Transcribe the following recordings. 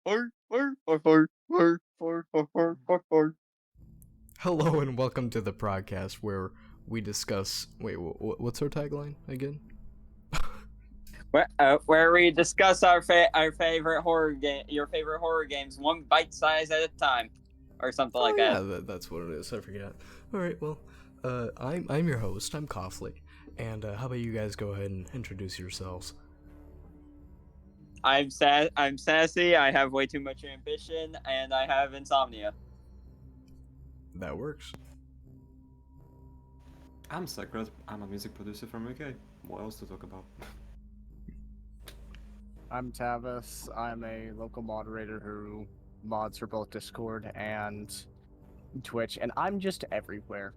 Hello and welcome to the ProdCast where we discuss. Wait, what's our tagline again? Where we discuss our favorite horror game, your favorite horror games, one bite size at a time, or something like that. Yeah, that's what it is. I forget. All right, well, I'm your host. I'm Kauflee, and how about you guys go ahead and introduce yourselves? I'm sassy. I have way too much ambition, and I have insomnia. That works. I'm Sekkret. I'm a music producer from UK. What else to talk about? I'm Tavis. I'm a local moderator who mods for both Discord and Twitch, and I'm just everywhere.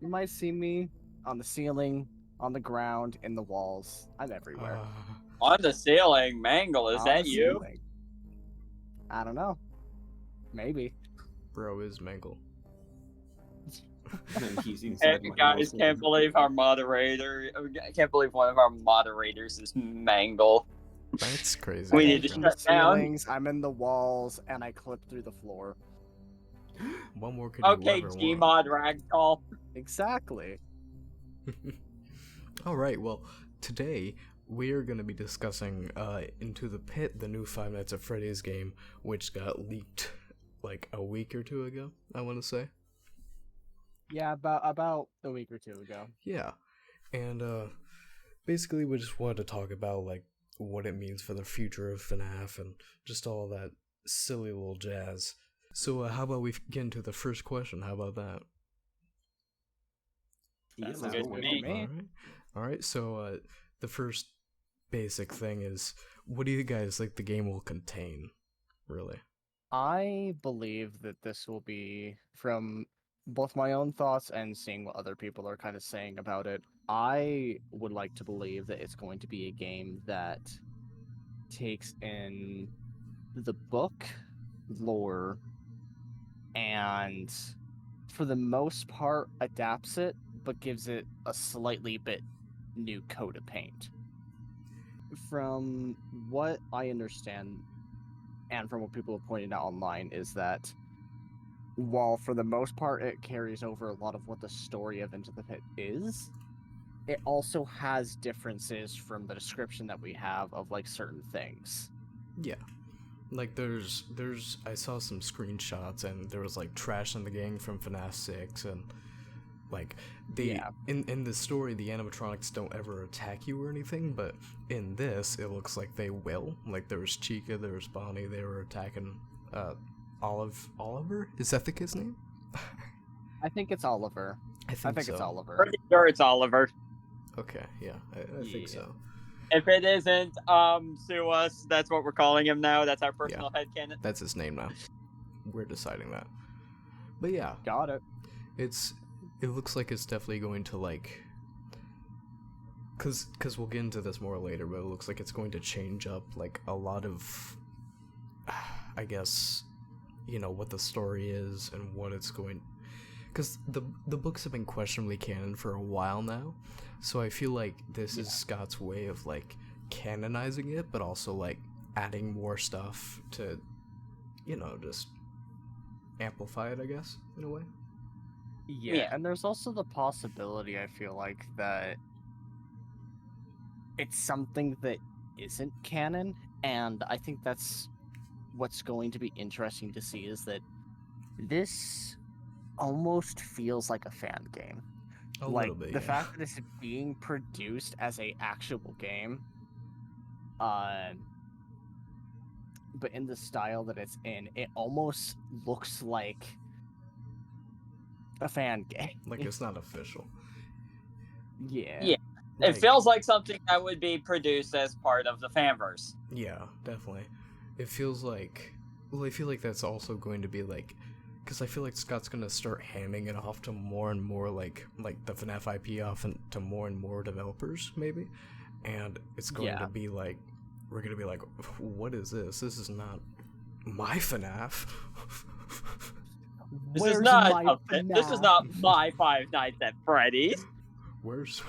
You might see me on the ceiling, on the ground, in the walls. I'm everywhere. On the ceiling, Mangle, is On that the you? ceiling. I don't know. Maybe. Bro is Mangle. And he's inside my Guys, house. can't believe our moderator. I can't believe one of our moderators is Mangle. That's crazy. We I'm need to in the shut down. ceilings, I'm in the walls, and I clip through the floor. What more could you Okay, ever want? Gmod Ragdoll. Exactly. All right, well, today we are going to be discussing Into the Pit, the new Five Nights at Freddy's game, which got leaked like a week or two ago, I want to say. Yeah, about a week or two ago. Yeah, and basically we just wanted to talk about like what it means for the future of FNaF and just all that silly little jazz. So how about we get into the first question? How about that? That's let's good go to with me. it. All right. So the first basic thing is, what do you guys think the game will contain? Really? I believe that this will be, from both my own thoughts and seeing what other people are kind of saying about it, I would like to believe that it's going to be a game that takes in the book lore and, for the most part, adapts it, but gives it a slightly bit new coat of paint. From what I understand, and from what people have pointed out online, is that while for the most part it carries over a lot of what the story of Into the Pit is, it also has differences from the description that we have of like certain things. Yeah. Like there's I saw some screenshots and there was like trash in the gang from FNAF 6 and like in the story the animatronics don't ever attack you or anything, but in this it looks like they will. Like there was Chica, there was Bonnie, they were attacking Oliver? Is that the kid's name? I think it's Oliver. I think it's so. Oliver. Pretty sure it's Oliver. Okay, yeah, I think so. If it isn't, sue us. That's what we're calling him now. That's our personal headcanon. That's his name now. We're deciding that. But yeah, Got it. it looks like it's definitely going to like, cause we'll get into this more later, but it looks like it's going to change up like a lot of, I guess, you know, what the story is and what it's going. Because the books have been questionably canon for a while now, so I feel like this is Scott's way of like canonizing it, but also like adding more stuff to, you know, just amplify it, I guess, in a way. Yeah, and there's also the possibility, I feel like, that it's something that isn't canon, and I think that's what's going to be interesting to see, is that this almost feels like a fan game. A like little bit, the yeah. fact that it's being produced as a actual game, but in the style that it's in, it almost looks like a fan game. Like it's not official. Yeah. Yeah. It feels like something that would be produced as part of the fanverse. Yeah, definitely. It feels like, well, I feel like that's also going to be like, because I feel like Scott's gonna start handing it off to more and more like the FNAF IP off to more and more developers maybe, and it's going to be like, we're gonna be like, what is this? This is not my FNAF. This is not my Five Nights at Freddy's. Where's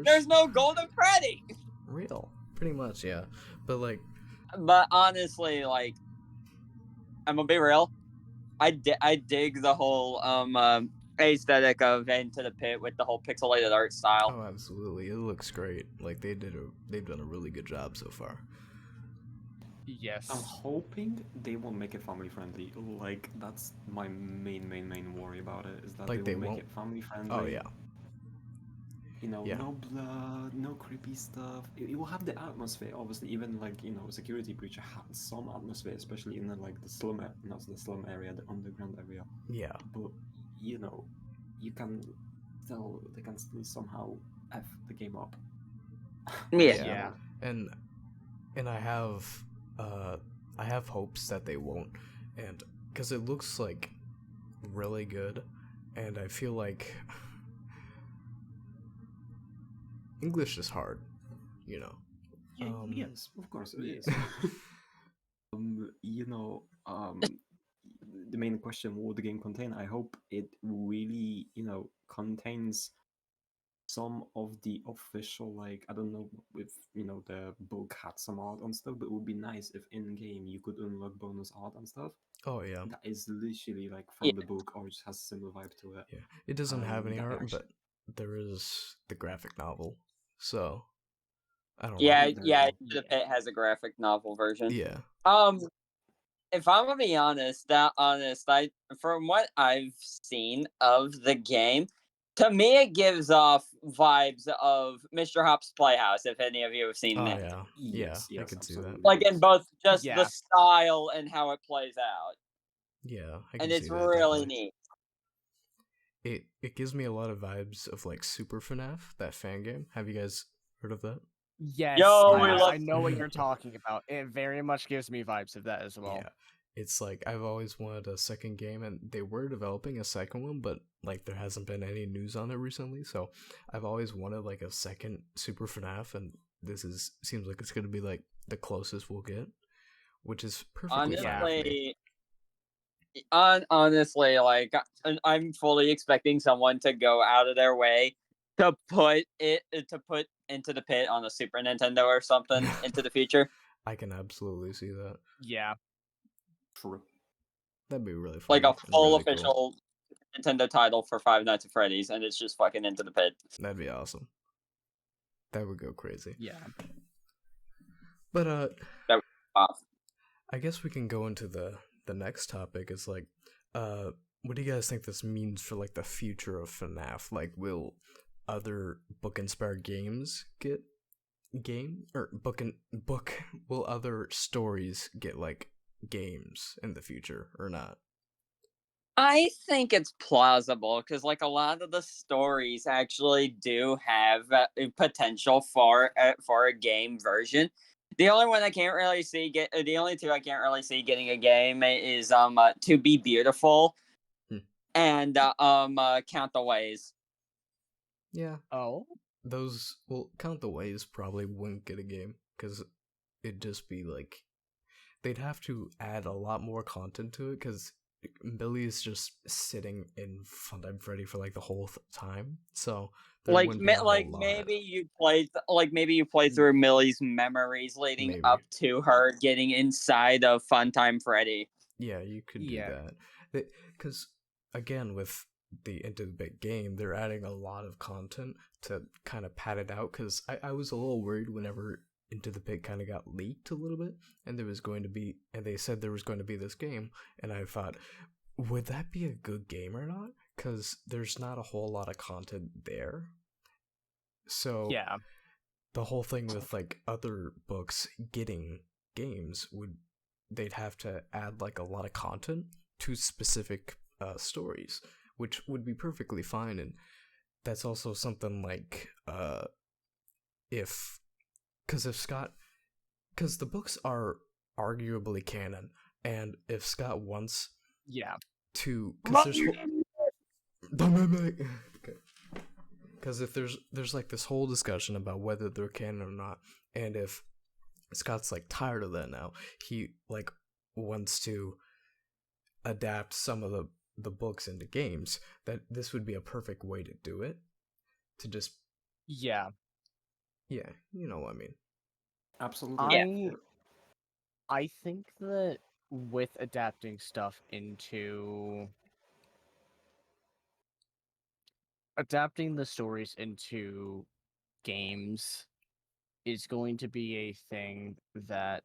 There's no Golden Freddy. real? Pretty much, yeah. But like, but honestly, like, gonna be real. I dig the whole aesthetic of Into the Pit with the whole pixelated art style. Oh, absolutely. It looks great. Like they've done a really good job so far. Yes. I'm hoping they will make it family friendly. Like that's my main worry about it is that Like they will they make won't- it family friendly. Oh yeah. You know, Yeah. no blood, no creepy stuff. It will have the atmosphere, obviously. Even like Security Breach had some atmosphere, especially in like the slum, not the slum area, the underground area. Yeah. But you can still they can still somehow f the game up. Yeah. And I have hopes that they won't, and because it looks like really good, and I feel like English is hard, Yeah, yes, of course it is. The main question, what will the game contain? I hope it really, contains some of the official, like, I don't know if, the book had some art and stuff, but it would be nice if in-game you could unlock bonus art and stuff. Oh yeah. That is literally, like, from the book, or just has a similar vibe to it. Yeah. It doesn't have any that art, actually- but there is the graphic novel, so I don't know. Yeah, there you yeah. go. Into the Pit has a graphic novel version. Yeah. If I'm gonna be honest, I from what I've seen of the game, to me it gives off vibes of Mr. Hop's Playhouse. If any of you have seen Oh it, yeah. Yes, I yes, could see that. absolutely, like in yes. both just the Yeah. style and how it plays out, Yeah, I can and see it's that. really Definitely. neat. It gives me a lot of vibes of like Super FNaF, that fan game. Have you guys heard of that? Yes, Yo, we I love- know what you're talking about. It very much gives me vibes of that as well. Yeah. It's like I've always wanted a second game, and they were developing a second one, but like there hasn't been any news on it recently. So I've always wanted like a second Super FNaF, and seems like it's gonna be like the closest we'll get, which is perfectly fine with me. Honestly, like I'm fully expecting someone to go out of their way to put Into the Pit on a Super Nintendo or something into the future. I can absolutely see that. Yeah. True. That'd be really fun. Like a and full really official cool. Nintendo title for Five Nights at Freddy's, and it's just fucking Into the Pit. That'd be awesome. That would go crazy. Yeah. But That would be off. I guess we can go into the next topic. Is like, what do you guys think this means for like the future of FNAF? Like, will other book-inspired games get will other stories get like games in the future or not? I think it's plausible because, like, a lot of the stories actually do have potential for a game version. The only one I can't really see the only two I can't really see getting a game is To Be Beautiful and Count the Ways. Yeah, Oh. those will Count the Ways probably wouldn't get a game because it'd just be like they'd have to add a lot more content to it because Billy's just sitting in Funtime Freddy for like the whole time, so there wouldn't be a whole lot. Maybe you play through Millie's memories leading up to her getting inside of Funtime Freddy. Yeah, you could do that. Because again, with the Into the Big game, they're adding a lot of content to kind of pad it out. Because I was a little worried whenever Into the Pit kind of got leaked a little bit, and they said there was going to be this game, and I thought, would that be a good game or not? Because there's not a whole lot of content there. So yeah, the whole thing with like other books getting games they'd have to add like a lot of content to specific stories, which would be perfectly fine, and that's also something like because the books are arguably canon, and if Scott wants to, because if there's like this whole discussion about whether they're canon or not, and if Scott's like tired of that now, he like wants to adapt some of the books into games, that this would be a perfect way to do it, to just you know what I mean. Absolutely. Yeah. I think that with adapting stuff into adapting the stories into games is going to be a thing that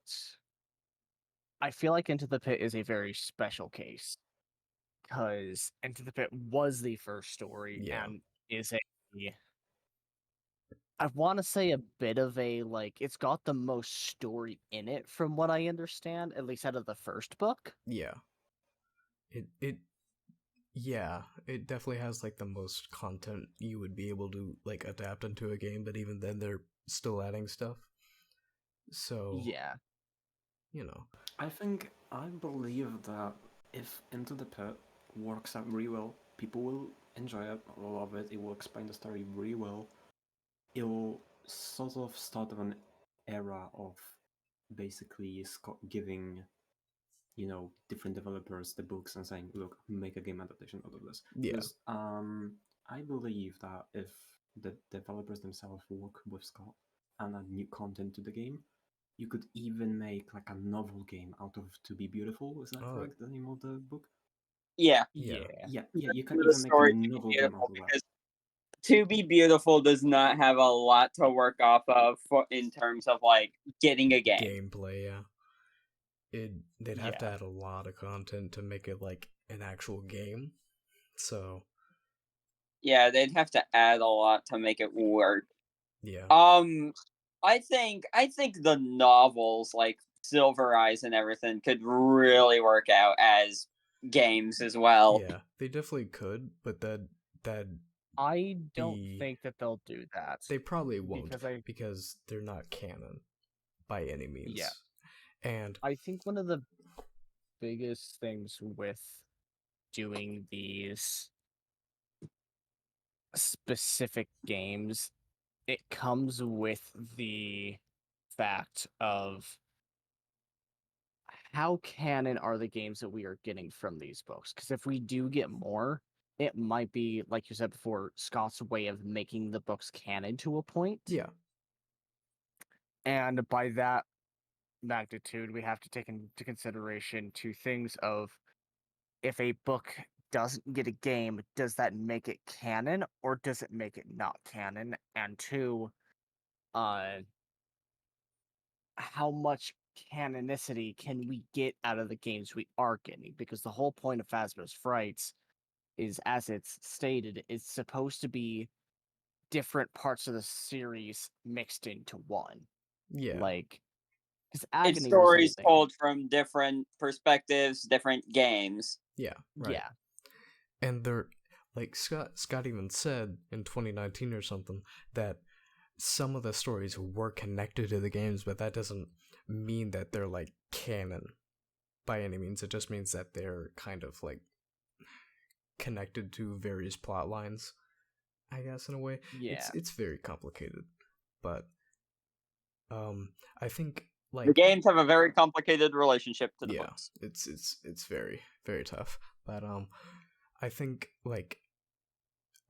I feel like Into the Pit is a very special case because Into the Pit was the first story Yeah. and is a I want to say a bit of a like it's got the most story in it from what I understand, at least out of the first book. Yeah. It yeah, it definitely has like the most content you would be able to like adapt into a game, but even then they're still adding stuff. So, Yeah. I believe that if Into the Pit works out really well, people will enjoy it, love it. It will explain the story really well. It will sort of start an era of basically giving, different developers the books and saying, "Look, make a game adaptation out of this." yeah. Because I believe that if the developers themselves work with Scott and add new content to the game, you could even make like a novel game out of To Be Beautiful. Is that Oh, correct? The name of the book? Yeah, yeah. Yeah, you can the even make a story to be novel game out beautiful of that. because To Be Beautiful does not have a lot to work off of in terms of like getting a game. Gameplay, yeah. They'd have to Yeah. add a lot of content to make it like an actual game. So, Yeah, they'd have to add a lot to make it work. yeah. I think the novels like Silver Eyes and everything could really work out as games as well. Yeah, they definitely could, but that I don't be think that they'll do that. they probably won't because because they're not canon by any means. Yeah. And I think one of the biggest things with doing these specific games, it comes with the fact of how canon are the games that we are getting from these books? Because if we do get more, it might be, like you said before, Scott's way of making the books canon to a point. yeah, And by that magnitude, we have to take into consideration two things of if a book doesn't get a game, does that make it canon or does it make it not canon? And two, uh, how much canonicity can we get out of the games we are getting? Because the whole point of Phasma's Frights is, as it's stated, it's supposed to be different parts of the series mixed into one. yeah, Like, because It's Agony was stories something. told from different perspectives, different games. yeah, right. Yeah. And they're like Scott even said in 2019 or something that some of the stories were connected to the games, but that doesn't mean that they're like canon by any means. It just means that they're kind of like connected to various plot lines, I guess, in a way. Yeah. It's very complicated, but I think like The games have a very complicated relationship to the yeah, books. it's very very tough, but I think like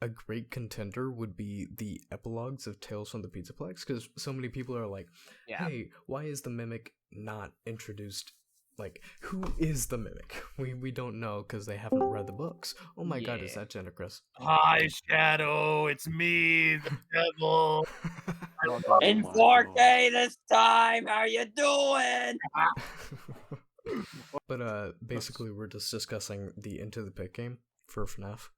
a great contender would be the epilogues of Tales from the Pizzaplex, because so many people are like, Yeah. hey, why is the mimic not introduced? Like, who is the mimic? We don't know because they haven't read the books. Oh my god, is Yeah. that GenichRis? Hi, Shadow. It's me, the devil. In my 4K this time, how you doing? But basically we're just discussing the Into the Pit game for FNaF.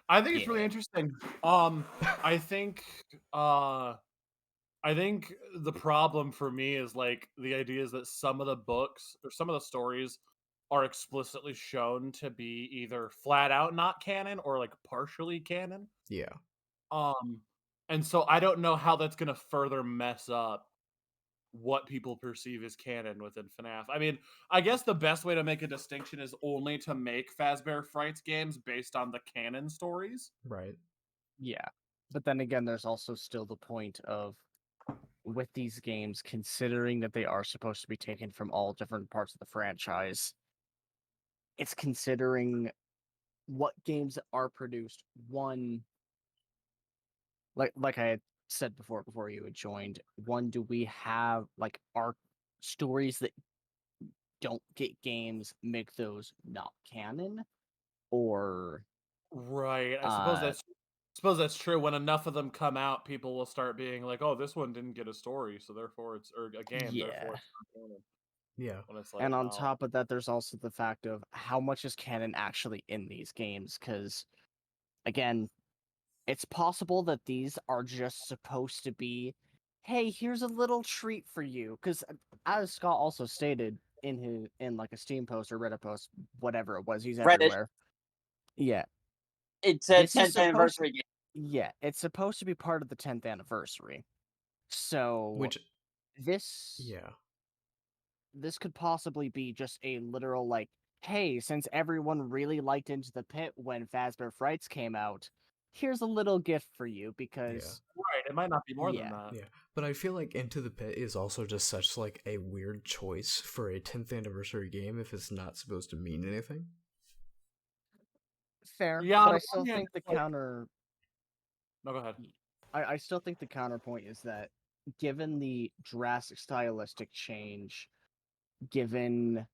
I think it's really Yeah. interesting. I think I think the problem for me is like the idea is that some of the books or some of the stories are explicitly shown to be either flat out not canon or like partially canon. Yeah. And so I don't know how that's going to further mess up what people perceive as canon within FNaF. I mean, I guess the best way to make a distinction is only to make Fazbear Frights games based on the canon stories. Right. Yeah. But then again, there's also still the point of with these games, considering that they are supposed to be taken from all different parts of the franchise, it's considering what games are produced. One, like I had said before you had joined, one, do we have like our stories that don't get games make those not canon, or Right. I uh suppose that's true. When enough of them come out, people will start being like, "Oh, this one didn't get a story, so therefore it's or a game, therefore yeah. it's not canon." Yeah. When it's like, And on well, top of that, there's also the fact of how much is canon actually in these games, because again, it's possible that these are just supposed to be, hey, here's a little treat for you. Because as Scott also stated in like a Steam post or Reddit post, whatever it was, he's Reddit. everywhere. Yeah, It's a this is 10th supposed. anniversary game. Yeah, it's supposed to be part of the 10th anniversary. So Which, this yeah. this could possibly be just a literal like, hey, since everyone really liked Into the Pit when Fazbear Frights came out, here's a little gift for you because right, it might not be more than yeah. that. Yeah, but I feel like Into the Pit is also just such like a weird choice for a 10th anniversary game if it's not supposed to mean anything. Fair, Yeah, but on I the still one hand, think the it's like- counter. No, go ahead. I still think the counterpoint is that, given the drastic stylistic change, given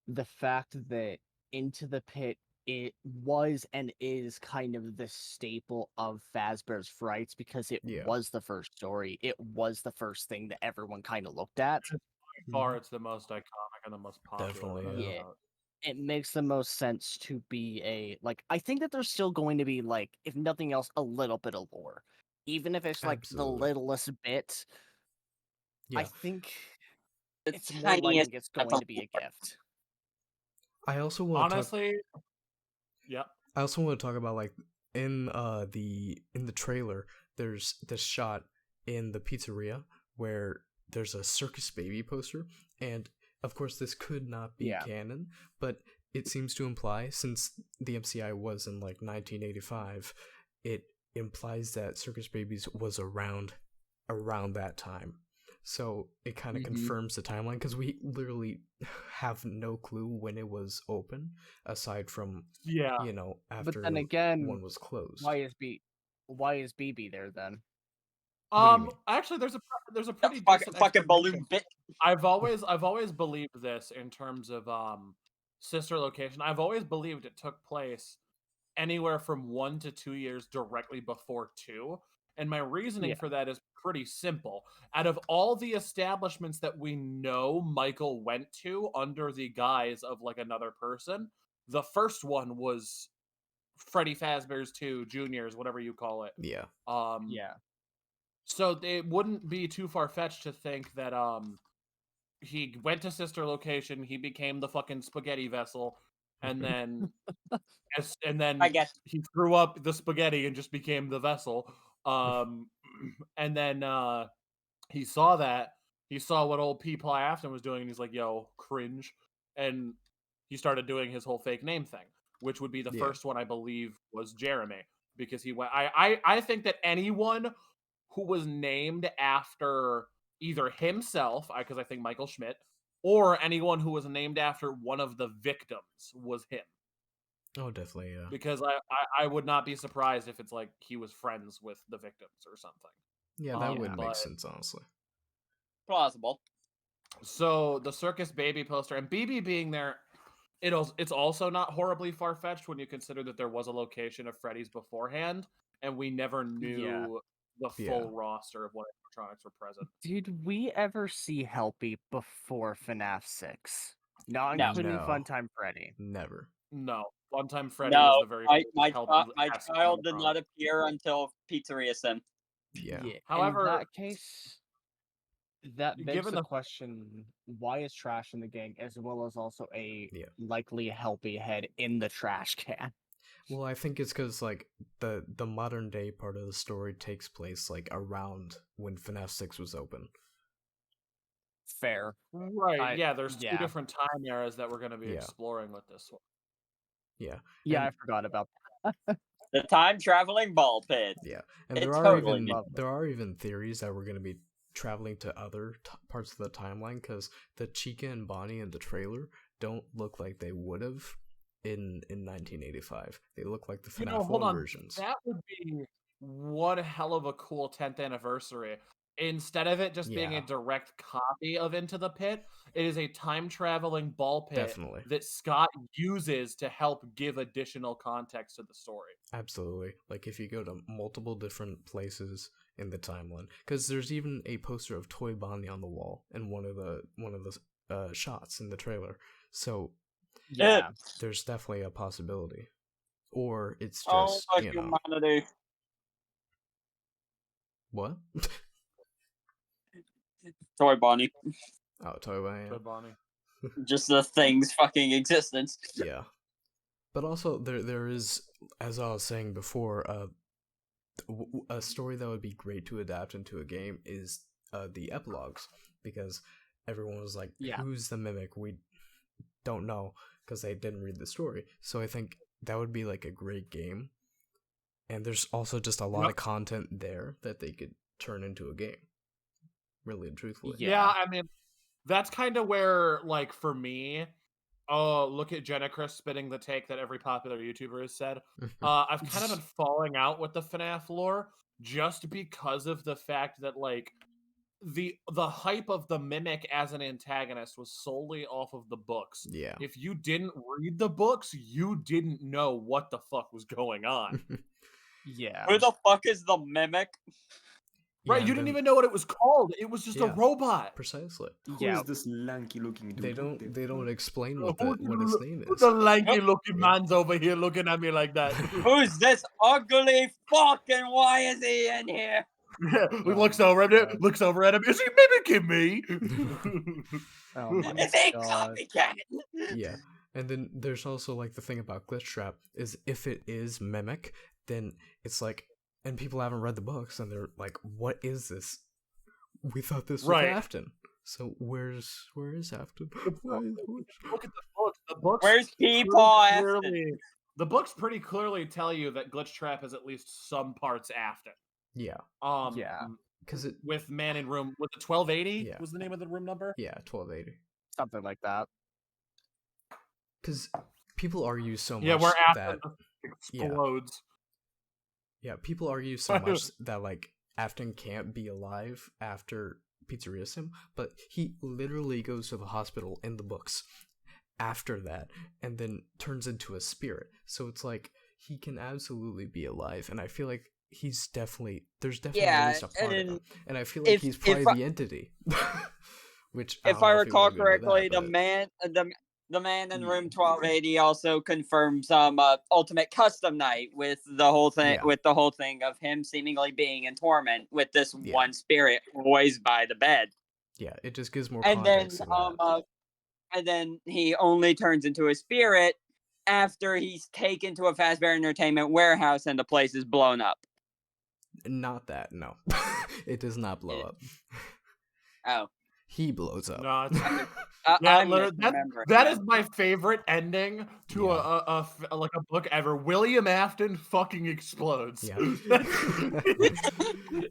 the fact that Into the Pit it was and is kind of the staple of Fazbear's Frights because it Yeah. was the first story. It was the first thing that everyone kind of looked at. By far, it's the most iconic and the most popular. Definitely, without a yeah. doubt. It makes the most sense to be a like. I think that there's still going to be like, if nothing else, a little bit of lore, even if it's like the Absolutely. littlest bit. I Yeah. think The it's more likely tiniest it's amount going of to be a lore. gift. I also want to talk. Honestly, yep. I also want to talk about like in the trailer. There's this shot in the pizzeria where there's a circus baby poster, and of course this could not be Yeah. canon, but it seems to imply, since the MCI was in like 1985, it implies that circus babies was around that time. So it kind of Mhm. confirms the timeline because we literally have no clue when it was open, aside from Yeah. after But then again, one was closed. why is BB there then? What do you mean? Actually, there's a The pretty decent fucking balloon explanation. bit. I've always believed this in terms of sister location. I've always believed it took place anywhere from 1 to 2 years directly before 2. And my reasoning Yeah. for that is pretty simple. Out of all the establishments that we know Michael went to under the guise of like another person, the first one was Freddy Fazbear's 2 Juniors, whatever you call it. Yeah. Yeah. So it wouldn't be too far fetched to think that he went to sister location, he became the fucking spaghetti vessel, and then I guess. he threw up the spaghetti and just became the vessel. And then he saw that. He saw what old P. Ply Afton was doing, and he's like, yo, cringe. And he started doing his whole fake name thing, which would be the Yeah. first one, I believe, was Jeremy. Because he went I think that anyone who was named after either himself, because I think Michael Schmidt, or anyone who was named after one of the victims was him. Oh, definitely, yeah. Because I would not be surprised if it's like he was friends with the victims or something. Yeah, that wouldn't make but- sense, honestly. Plausible. So the circus baby poster and BB being there, it's also not horribly far fetched when you consider that there was a location of Freddy's beforehand, and we never knew the full roster of what animatronics were present. Did we ever see Helpy before FNaF 6? Not No. including No. Funtime Freddy. Never. No, Funtime Freddy was No, the very my Helpy-esque child did animatronic. not appear until Pizzeria Sim. Yeah. However- in that case, that begs Given the the- question: why is trash in the gang, as well as also a Yeah. likely Helpy head in the trash can? Well, I think it's because like the modern day part of the story takes place like around when FNAF 6 was open. Fair. Right, yeah, there's two yeah. different time eras that we're going to be Yeah. exploring with this one. Yeah. Yeah, And- I forgot about The time traveling ball pit. Yeah, and It there are totally even love it. there are even theories that we're going to be traveling to other parts of the timeline because the Chica and Bonnie in the trailer don't look like they would have in 1985. They look like the FNAF Hold 1 on. versions. That would be one hell of a cool 10th anniversary. instead of it just being a Yeah. direct copy of Into the Pit, it is a time-traveling ball pit Definitely. that Scott uses to help give additional context to the story. Absolutely. Like if you go to multiple different places in the timeline, because there's even a poster of Toy Bonnie on the wall in one of the shots in the trailer. So Yeah. there's definitely a possibility, or it's Oh, just my humanity. what? Toy Bonnie. Oh, Toy Bonnie. Toy Bonnie. Just the thing's fucking existence. Yeah. But also there is, as I was saying before, a story that would be great to adapt into a game is the epilogues, because everyone was like, Yeah. who's the mimic? We don't know, because they didn't read the story. So I think that would be like a great game, and there's also just a lot of content there that they could turn into a game, really and truthfully. Yeah, I mean, that's kind of where, like, for me, look at Genichris spitting the take that every popular YouTuber has said. I've kind of been falling out with the FNaF lore just because of the fact that, like, the hype of the mimic as an antagonist was solely off of the books. Yeah. If you didn't read the books, you didn't know what the fuck was going on. Yeah. Who the fuck is the mimic? Right, Yeah, you didn't even know what it was called. It was just a Yeah. robot. Precisely. Who is this lanky looking dude? They don't explain what its name is. The lanky looking man's over here looking at me like that. Who's this ugly fucking? Why is he in here? He looks over at him. Looks over at him. Is he mimicking me? Oh my Is he god. copycat? Yeah. And then there's also like the thing about Glitch Trap is if it is mimic, then it's like, and people haven't read the books and they're like, what is this? We thought this was Right. Afton. So where is Afton? Look at the books. The books. Where's people clearly, the books pretty clearly tell you that Glitch Trap has at least some parts Afton. Yeah. Yeah. Because it With Man in Room, was it 1280? Yeah. Was the name of the room number? Yeah, 1280. Something like that. Because people argue so much Yeah, where that Afton explodes. Yeah, people argue so much that like Afton can't be alive after Pizzeria Sim, but he literally goes to the hospital in the books after that and then turns into a spirit. So it's like he can absolutely be alive, and I feel like there's definitely at least a part of him. And I feel like he's probably the entity. Which if I recall correctly, that, the man in room 1280 also confirms ultimate custom night with the whole thing of him seemingly being in torment with this one spirit always by the bed. Yeah, it just gives more and then context. And then he only turns into a spirit after he's taken to a Fazbear Entertainment warehouse and the place is blown up. Not that, no. It does not blow up. Oh. He blows up. No, it's that is my favorite ending to a book ever. William Afton fucking explodes. Yeah.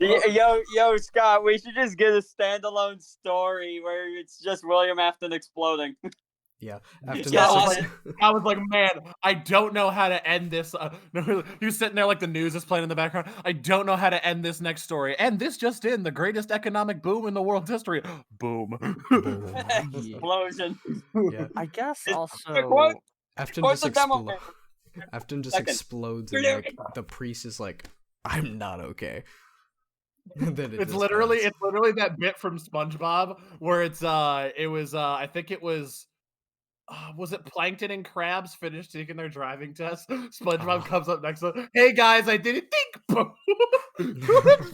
Yo, Scott, we should just get a standalone story where it's just William Afton exploding. Yeah. I was like, man, I don't know how to end this. He was sitting there like the news is playing in the background. I don't know how to end this next story. And this just in, the greatest economic boom in the world's history. Boom. Explosion. Yeah. I guess also Afton just explodes and like the priest is like, I'm not okay. It's literally that bit from SpongeBob where was it Plankton and Krabs finished taking their driving test? SpongeBob comes up next to them. Hey guys, I did it. Think. Boom.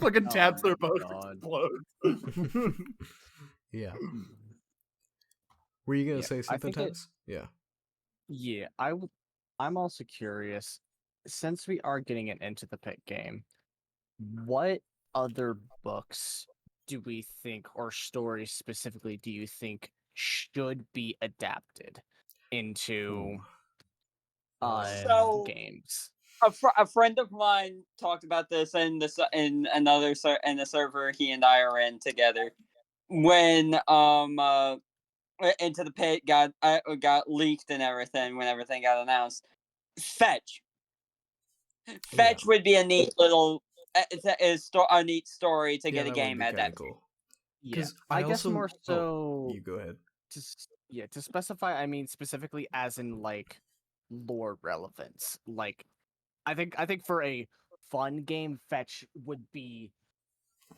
Fucking taps their boat. Explodes. Yeah. Were you gonna say something, Tess? Yeah. Yeah, I'm also curious. Since we are getting it Into the Pit game, what other books do we think, or stories specifically, do you think should be adapted into games? A friend of mine talked about this in a server he and I are in together when Into the Pit got leaked and everything when everything got announced. Fetch would be a neat little a neat story to Yeah, get a that would game be kind of adapted. cool. Yeah, 'Cause I I guess also more oh, so you go ahead. to specify, I mean specifically as in like lore relevance. Like I think for a fun game, fetch would be,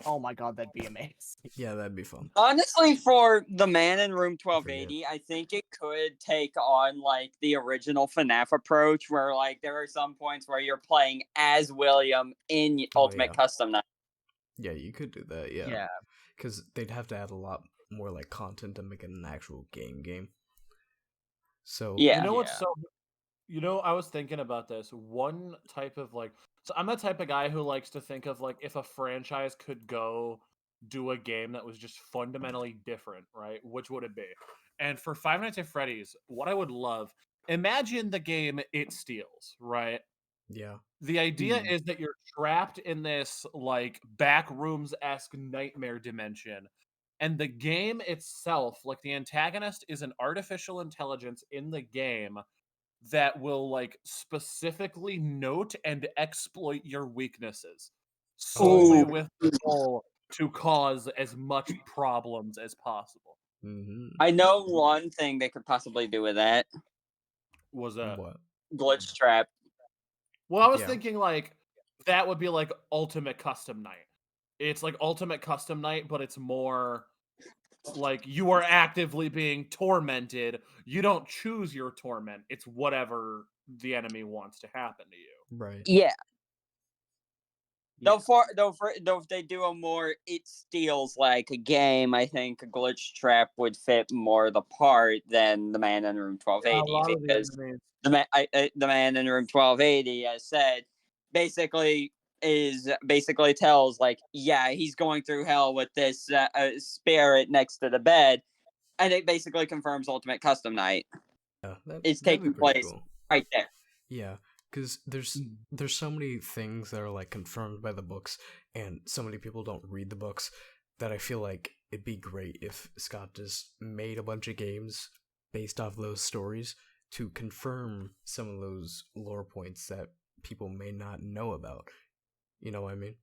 oh my god, that'd be amazing. Yeah, that'd be fun. Honestly, for the man in room forget. 1280, I think it could take on like the original FNaF approach, where like there are some points where you're playing as William in Oh, Ultimate yeah. Custom Night. Yeah, you could do that, yeah. Yeah. Because they'd have to add a lot more like content to make it an actual game. So Yeah. You know what's Yeah. so? You know, I was thinking about this. One type of like, so I'm the type of guy who likes to think of like if a franchise could go do a game that was just fundamentally different, right? Which would it be? And for Five Nights at Freddy's, what I would love, imagine the game It Steals, right? yeah. The idea is that you're trapped in this like backrooms-esque nightmare dimension. And the game itself, like the antagonist, is an artificial intelligence in the game that will like specifically note and exploit your weaknesses solely Ooh. with the goal to cause as much problems as possible. Mm-hmm. I know one thing they could possibly do with that. Was that? What? Glitch trap. Well, I was Yeah. thinking like that would be like Ultimate Custom Night. It's like Ultimate Custom Night, but it's more like you are actively being tormented. You don't choose your torment. It's whatever the enemy wants to happen to you. Right. Yeah. Yeah. Though if they do a more It Steals like a game, I think Glitch Trap would fit more the part than the man in room 1280 because the man in room 1280, as said, basically tells like, yeah, he's going through hell with this spirit next to the bed, and it basically confirms Ultimate Custom Night. Yeah, It's that'd be taking pretty place cool. right there. Yeah, because there's so many things that are like confirmed by the books, and so many people don't read the books that I feel like it'd be great if Scott just made a bunch of games based off those stories to confirm some of those lore points that people may not know about. You know what I mean?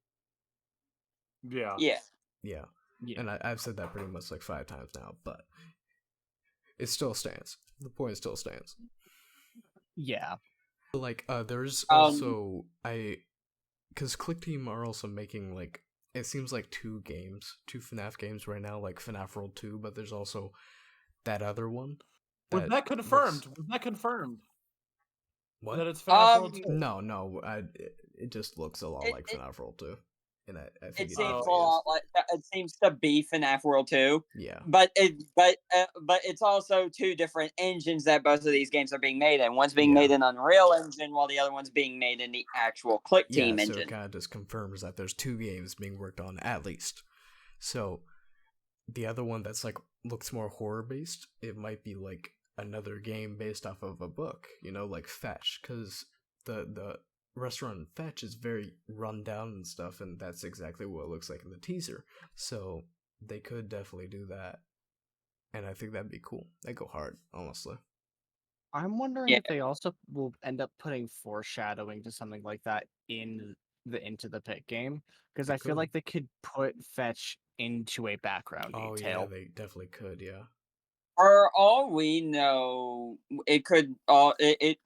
Yeah. Yeah. Yeah. Yeah. And I've said that pretty much like 5 times now, but it still stands. The point still stands. Yeah. Like, there's also because Click Team are also making like it seems like 2 FNaF games right now, like FNaF World 2, but there's also that other one. Was that confirmed? Was that confirmed? What? That it's FNaF World 2? No, it just looks a lot like FNaF World 2. And I think It seems definitely a lot like it seems to be FNaF World 2. Yeah. But it's also 2 different engines that both of these games are being made in. One's being made in Unreal Engine, while the other one's being made in the actual Click Team engine. So it kind of just confirms that there's 2 games being worked on at least. So the other one that's like looks more horror based, it might be like another game based off of a book, you know, like Fetch, because the restaurant Fetch is very run down and stuff, and that's exactly what it looks like in the teaser. So they could definitely do that, and I think that'd be cool. They go hard, honestly. I'm wondering if they also will end up putting foreshadowing to something like that in the Into the Pit game, because I feel like they could put Fetch into a background detail. Yeah, they definitely could. Yeah. For all we know, it could hell, it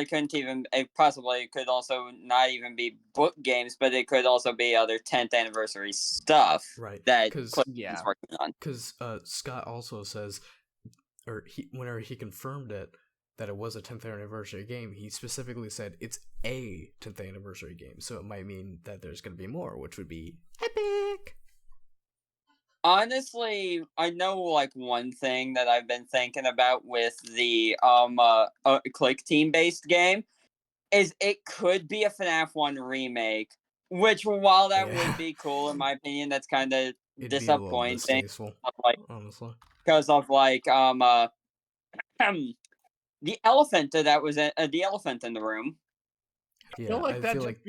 couldn't even, it possibly could also not even be book games, but it could also be other 10th anniversary stuff, right? That Because is working on. Because Scott also says, or whenever he confirmed it that it was a 10th anniversary game, he specifically said it's a 10th anniversary game, so it might mean that there's going to be more, which would be epic. Honestly, I know like one thing that I've been thinking about with the Click Team based game is it could be a FNaF 1 remake, which while that would be cool in my opinion, that's kind of disappointing. Distasteful, like, honestly, because of like the elephant that was the elephant in the room. Yeah, I feel like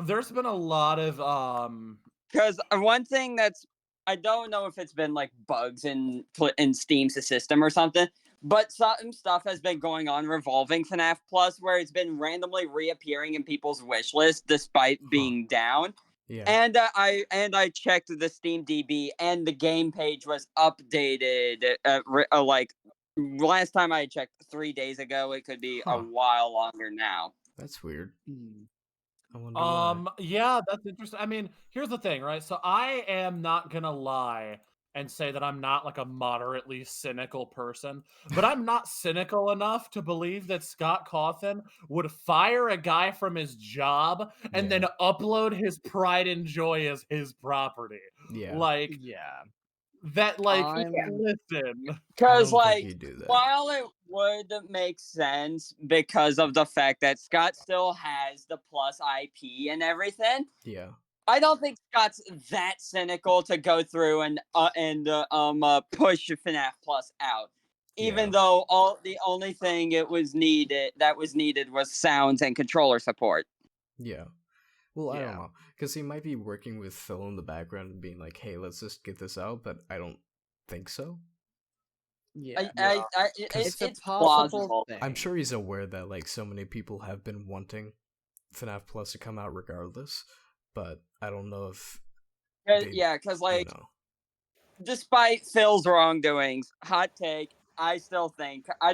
there's been a lot of because one thing that's, I don't know if it's been like bugs in Steam's system or something, But some stuff has been going on revolving FNAF Plus, where it's been randomly reappearing in people's wish list despite being down. Yeah. And I checked the Steam DB, and the game page was updated. Like last time I checked 3 days ago. It could be a while longer now. That's weird. Hmm. I wonder why. Yeah, that's interesting. I mean, here's the thing, right? So I am not gonna lie and say that I'm not like a moderately cynical person, but I'm not cynical enough to believe that Scott Cawthon would fire a guy from his job and then upload his pride and joy as his property. Yeah. Like Yeah. that, like, I'm- listen. I Because, don't think like, he'd do that. while it would make sense because of the fact that Scott still has the Plus IP and everything, Yeah. I don't think Scott's that cynical to go through and push FNAF Plus out. Even Yeah. though the only thing was needed was sounds and controller support. Yeah. Well, I don't Yeah. know, because he might be working with Phil in the background and being like, "Hey, let's just get this out," but I don't think so. Yeah. It's a plausible. possible thing. I'm sure he's aware that like so many people have been wanting FNAF Plus to come out regardless, but I don't know if Yeah, because like, you know. despite Phil's wrongdoings, hot take, I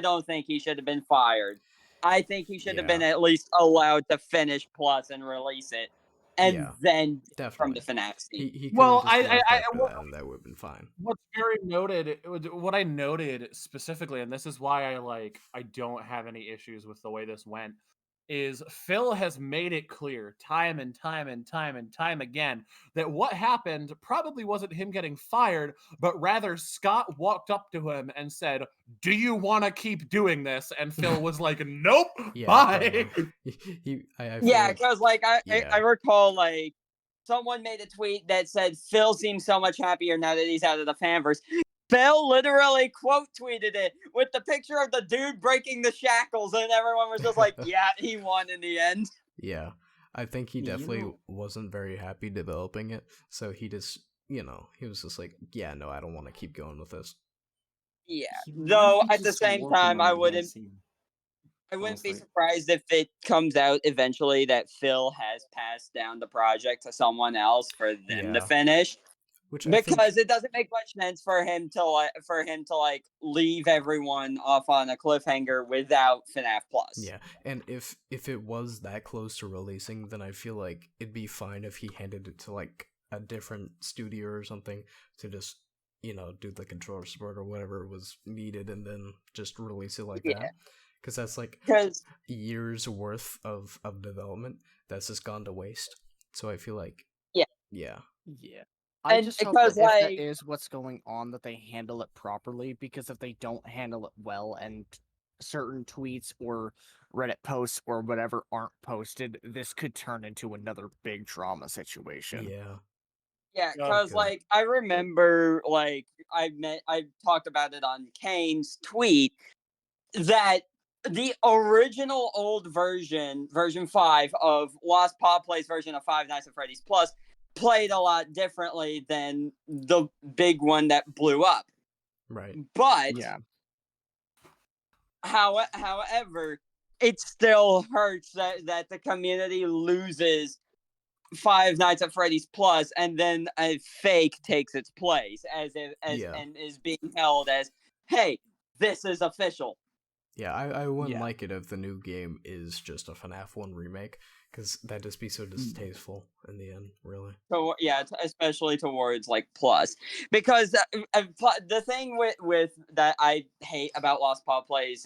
don't think he should have been fired. I think he should have been Yeah. at least allowed to finish Plus and release it, and Yeah, then from definitely. the FNAF scene. He could Well, have just left after what- that, and that would have been fine. What's very noted, what I noted specifically, and this is why I don't have any issues with the way this went, is Phil has made it clear time and time and time and time again that what happened probably wasn't him getting fired, but rather Scott walked up to him and said, "Do you want to keep doing this?" And Phil was like, "Nope, Yeah, bye." I feel Yeah, like- because like yeah. I recall like someone made a tweet that said Phil seems so much happier now that he's out of the fanverse. Phil literally quote tweeted it with the picture of the dude breaking the shackles, and everyone was just like, "Yeah, he won in the end." Yeah, I think he You definitely know- wasn't very happy developing it, so he just, he was just like, yeah, no, I don't want to keep going with this. Yeah. He might Though be at the just same working time, on I the wouldn't DLC, be honestly. surprised if it comes out eventually that Phil has passed down the project to someone else for them to Yeah. finish. Which I think, Because it doesn't make much sense for him to leave everyone off on a cliffhanger without FNAF Plus. yeah, and if it was that close to releasing, then I feel like it'd be fine if he handed it to like a different studio or something to just, do the controller support or whatever was needed, and then just release it like Yeah. that. Because that's like Because years worth of development that's just gone to waste. So I feel like, Yeah. yeah, Yeah. I And just hope because, that if that like- is what's going on, that they handle it properly, because if they don't handle it well and certain tweets or Reddit posts or whatever aren't posted, this could turn into another big drama situation. yeah, Yeah, Yeah, because good. like I remember, like I talked about it on Kane's tweet that the original old version 5 of Lost Paw Play's version of Five Nights at Freddy's Plus played a lot differently than the big one that blew up. right, But Yeah. however, it still hurts that the community loses Five Nights at Freddy's Plus, and then a fake takes its place Yeah. and is being held as, hey, this is official. yeah. I wouldn't Yeah. like it if the new game is just a FNAF 1 remake, because that'd just be so distasteful in the end, really. So yeah, especially towards like Plus, because the thing with that I hate about Lost Paw Play's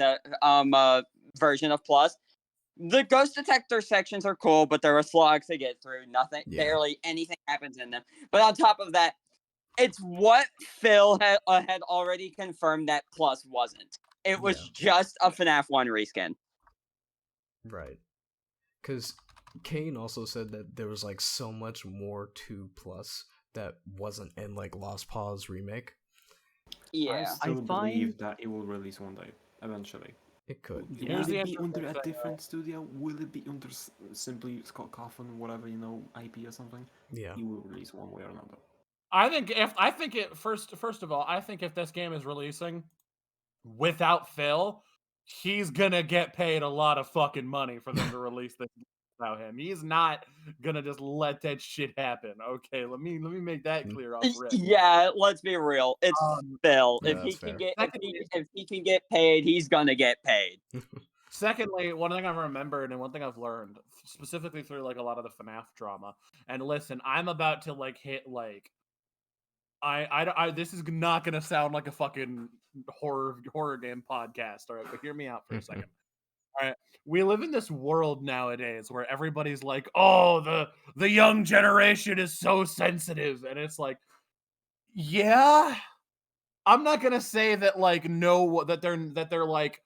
version of Plus, the ghost detector sections are cool, but they're a slog to get through. Yeah. Barely anything happens in them. But on top of that, it's what Phil had already confirmed that Plus wasn't. It was just a FNAF 1 reskin. Right. Because Kane also said that there was like so much more to Plus that wasn't in like Lost Paws remake. I Yeah. still find- believe that it will release one day, eventually. It could. Yeah. Here's Will the it be under interesting a thing, different studio? Will it be under simply Scott Cawthon, whatever, IP or something? Yeah. He will release one way or another. First of all, I think if this game is releasing, without Phil, he's gonna get paid a lot of fucking money for them to release this without him. He's not gonna just let that shit happen. Okay, let me make that clear off rip. Yeah, let's be real. It's Phil. Yeah, If he that's can fair. get Secondly- if he can get paid, he's gonna get paid. Secondly, one thing I've remembered and one thing I've learned, specifically through like a lot of the FNaF drama, and listen, I'm about to like hit like I this is not gonna sound like a fucking horror game podcast, all right? But hear me out for a second. All right, we live in this world nowadays where everybody's like, "Oh, the young generation is so sensitive," and it's like, yeah, I'm not gonna say that like no that they're like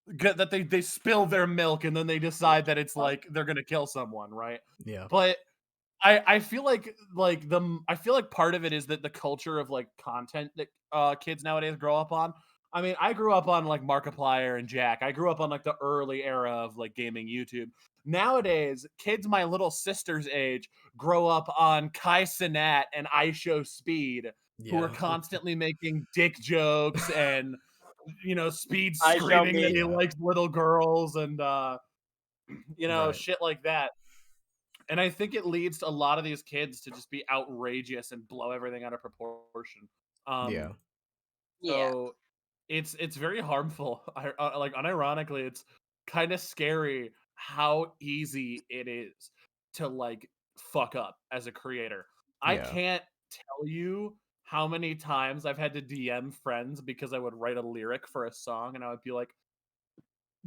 that they spill their milk and then they decide that it's like they're gonna kill someone, right? Yeah. But I feel like I feel like part of it is that the culture of like content that kids nowadays grow up on. I mean, I grew up on like Markiplier and Jack. I grew up on like the early era of like gaming YouTube. Nowadays, kids my little sister's age grow up on Kai Cenat and Speed, who are Yeah. constantly making dick jokes and Speed I shall screaming that he Yeah. likes little girls and Right. shit like that. And I think it leads to a lot of these kids to just be outrageous and blow everything out of proportion. Yeah. So it's very harmful. Like unironically, it's kind of scary how easy it is to like fuck up as a creator. I Yeah. can't tell you how many times I've had to DM friends because I would write a lyric for a song and I would be like,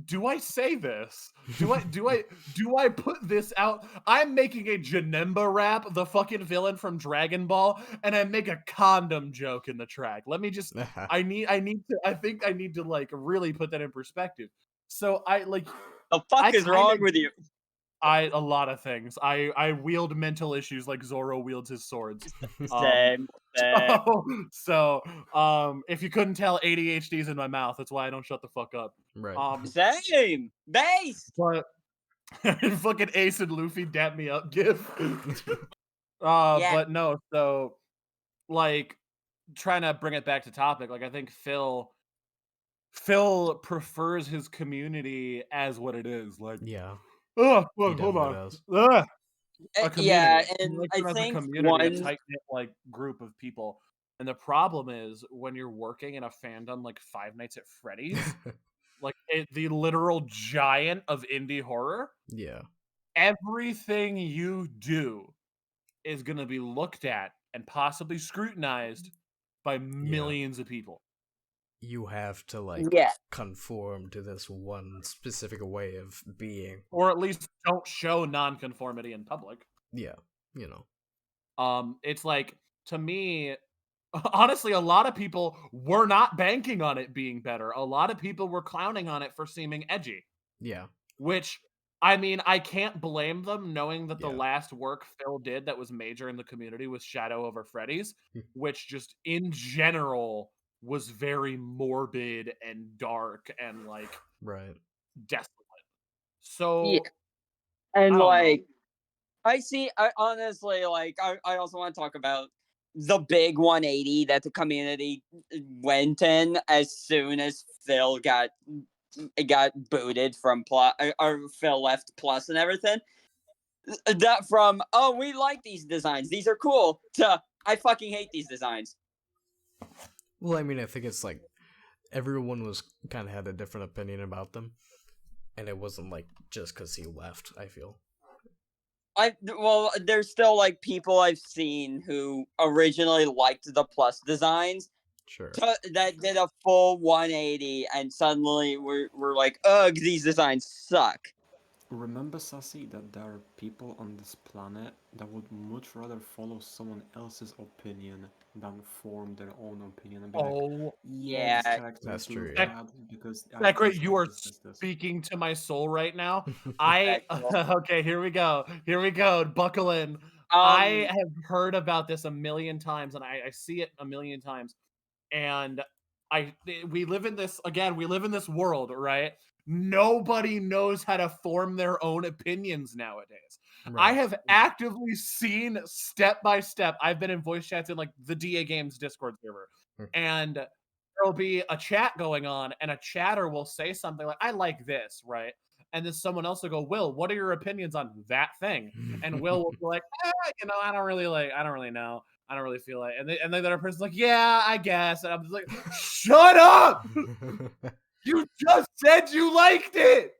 do I say this? Do I put this out? I'm making a Janemba rap, the fucking villain from Dragon Ball, and I make a condom joke in the track. Let me just I think I need to like really put that in perspective. So the I fuck is wrong with you? a lot of things. I wield mental issues like Zoro wields his swords. Same. So if you couldn't tell, ADHD's in my mouth. That's why I don't shut the fuck up. Right. Same. Base. But fucking Ace and Luffy dap me up gif. Yeah. But no, so like trying to bring it back to topic, like I think Phil prefers his community as what it is. Like, Yeah. oh, He hold definitely on. does. A community. Yeah, He and likes I them as a think community, a one tight-knit like group of people. And the problem is when you're working in a fandom like Five Nights at Freddy's, like the literal giant of indie horror, Yeah. everything you do is going to be looked at and possibly scrutinized by millions of people. You have to like Yeah. conform to this one specific way of being. Or at least don't show nonconformity in public. Yeah. You know. It's like, to me, honestly, a lot of people were not banking on it being better. A lot of people were clowning on it for seeming edgy. Yeah. Which, I mean, I can't blame them knowing that the Yeah. last work Phil did that was major in the community was Shadow over Freddy's, which just in general was very morbid and dark and like Right. desolate. So, Yeah. I And don't know. like I honestly like I also want to talk about the big 180 that the community went in as soon as Phil got booted from or Phil left Plus and everything. That from, oh, we like these designs, these are cool, to I fucking hate these designs. Well, I mean, I think it's like everyone was kind of had a different opinion about them, and it wasn't like just because he left. I feel. Well, there's still like people I've seen who originally liked the Plus designs, Sure. that did a full 180 and suddenly we're like, ugh, these designs suck. Remember, Sassy, that there are people on this planet that would much rather follow someone else's opinion than form their own opinion and be like, Oh, yeah, this Yeah. character That's would look true, yeah. bad because I Sekkret, dislike you are this. speaking to my soul right now. Factual. Okay, here we go. Buckle in. I have heard about this a million times, and I see it a million times. And we live in this world, right? Nobody knows how to form their own opinions nowadays. I Right. have actively seen step by step. I've been in voice chats in like the DA Games Discord server, and there'll be a chat going on, and a chatter will say something like, "I like this," right? And then someone else will go, "Will, what are your opinions on that thing?" And Will will be like, I don't really know. I don't really feel like, and then the other person's like, "Yeah, I guess." And I'm just like, "Shut up! You just said you liked it."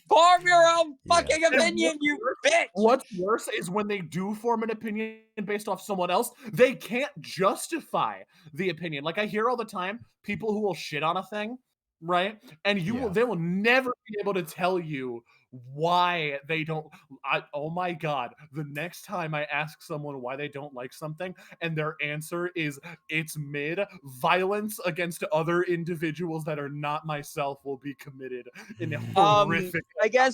Form your own Yeah. fucking opinion, you bitch. What's worse is when they do form an opinion based off someone else, they can't justify the opinion. Like I hear all the time people who will shit on a thing, right? And they will never be able to tell you why they don't. Oh my god, the next time I ask someone why they don't like something and their answer is it's mid, violence against other individuals that are not myself will be committed in a horrific. I guess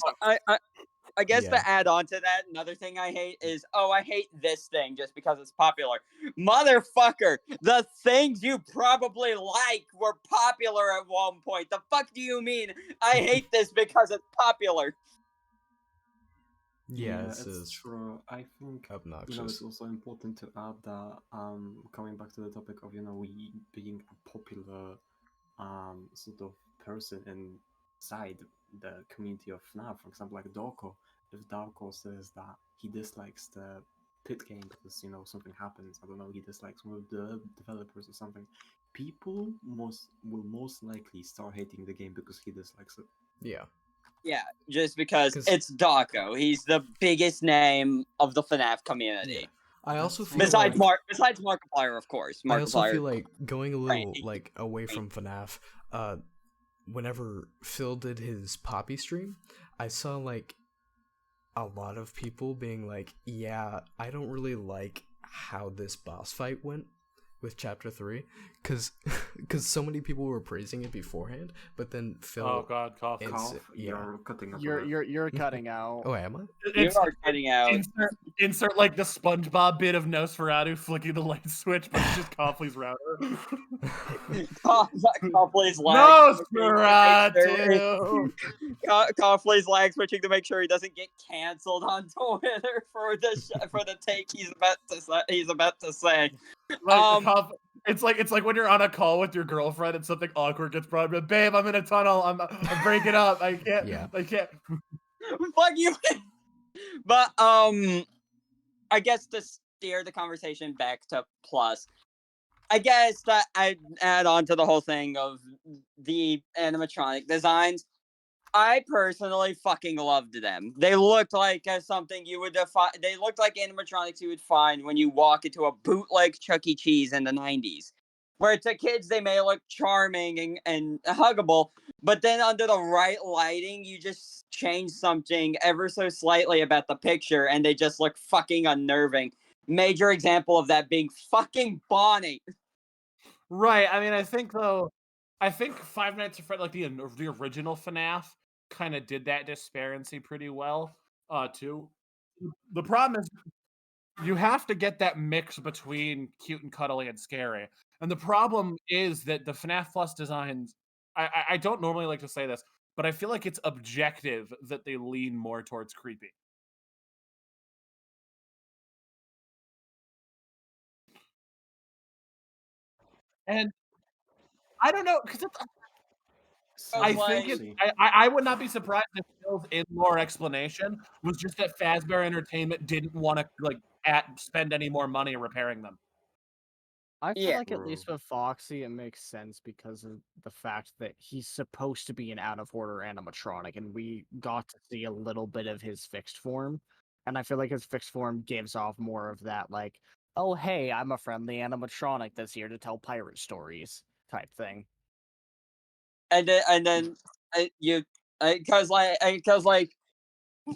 Yeah. to add on to that, another thing I hate is, I hate this thing just because it's popular. Motherfucker, the things you probably like were popular at one point. The fuck do you mean I hate this because it's popular? Yeah, it's is true. I think obnoxious. it's also important to add that coming back to the topic of we being a popular sort of person inside the community of FNAF. For example, like Dorko. If Dorko says that he dislikes the pit game because something happens, I don't know, he dislikes one of the developers or something, people will most likely start hating the game because he dislikes it. Yeah. Yeah, just because it's Dawko. He's the biggest name of the FNAF community. Yeah. I also feel besides Markiplier, of course. I also Markiplier. feel like going a little like away from FNAF, whenever Phil did his Poppy stream, I saw like a lot of people being like, yeah, I don't really like how this boss fight went with Chapter 3, because so many people were praising it beforehand, but then Phil... Oh god, Kauflee. You're cutting up. You're cutting out. Oh, am I? You are cutting out. Insert like the SpongeBob bit of Nosferatu flicking the light switch, but it's just Kauflee's router. Kauflee's lag. Nosferatu! Kauflee's lag switching to make sure he doesn't get canceled on Twitter for the take he's about to say. It's like when you're on a call with your girlfriend and something awkward gets brought up. Babe, I'm in a tunnel. I'm breaking up. I can't. Yeah. I can't. Fuck you. But I guess to steer the conversation back to Plus, I guess that I'd add on to the whole thing of the animatronic designs. I personally fucking loved them. They looked like something you would define. They looked like animatronics you would find when you walk into a bootleg Chuck E. Cheese in the 90s. Where to kids they may look charming and huggable, but then under the right lighting, you just change something ever so slightly about the picture, and they just look fucking unnerving. Major example of that being fucking Bonnie. Right. I mean, I think Five Nights at Freddy, like the original FNAF, kind of did that disparity pretty well, too. The problem is you have to get that mix between cute and cuddly and scary. And the problem is that the FNAF Plus designs, I don't normally like to say this, but I feel like it's objective that they lean more towards creepy. And I don't know, because I think I would not be surprised if Phil's in-lore explanation was just that Fazbear Entertainment didn't want to spend any more money repairing them. I feel like at least with Foxy, it makes sense because of the fact that he's supposed to be an out-of-order animatronic, and we got to see a little bit of his fixed form. And I feel like his fixed form gives off more of that, like, oh, hey, I'm a friendly animatronic that's here to tell pirate stories type thing. And then because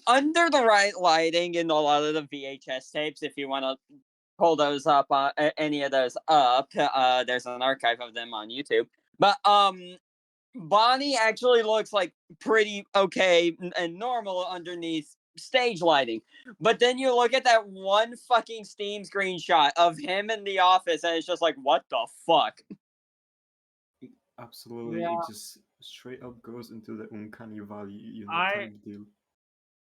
under the right lighting in a lot of the VHS tapes, if you want to pull those up, any of those up, there's an archive of them on YouTube. But Bonnie actually looks like pretty okay and normal underneath stage lighting. But then you look at that one fucking Steam screenshot of him in the office, and it's just like, what the fuck? Absolutely, Yeah. it just straight up goes into the uncanny valley, type deal.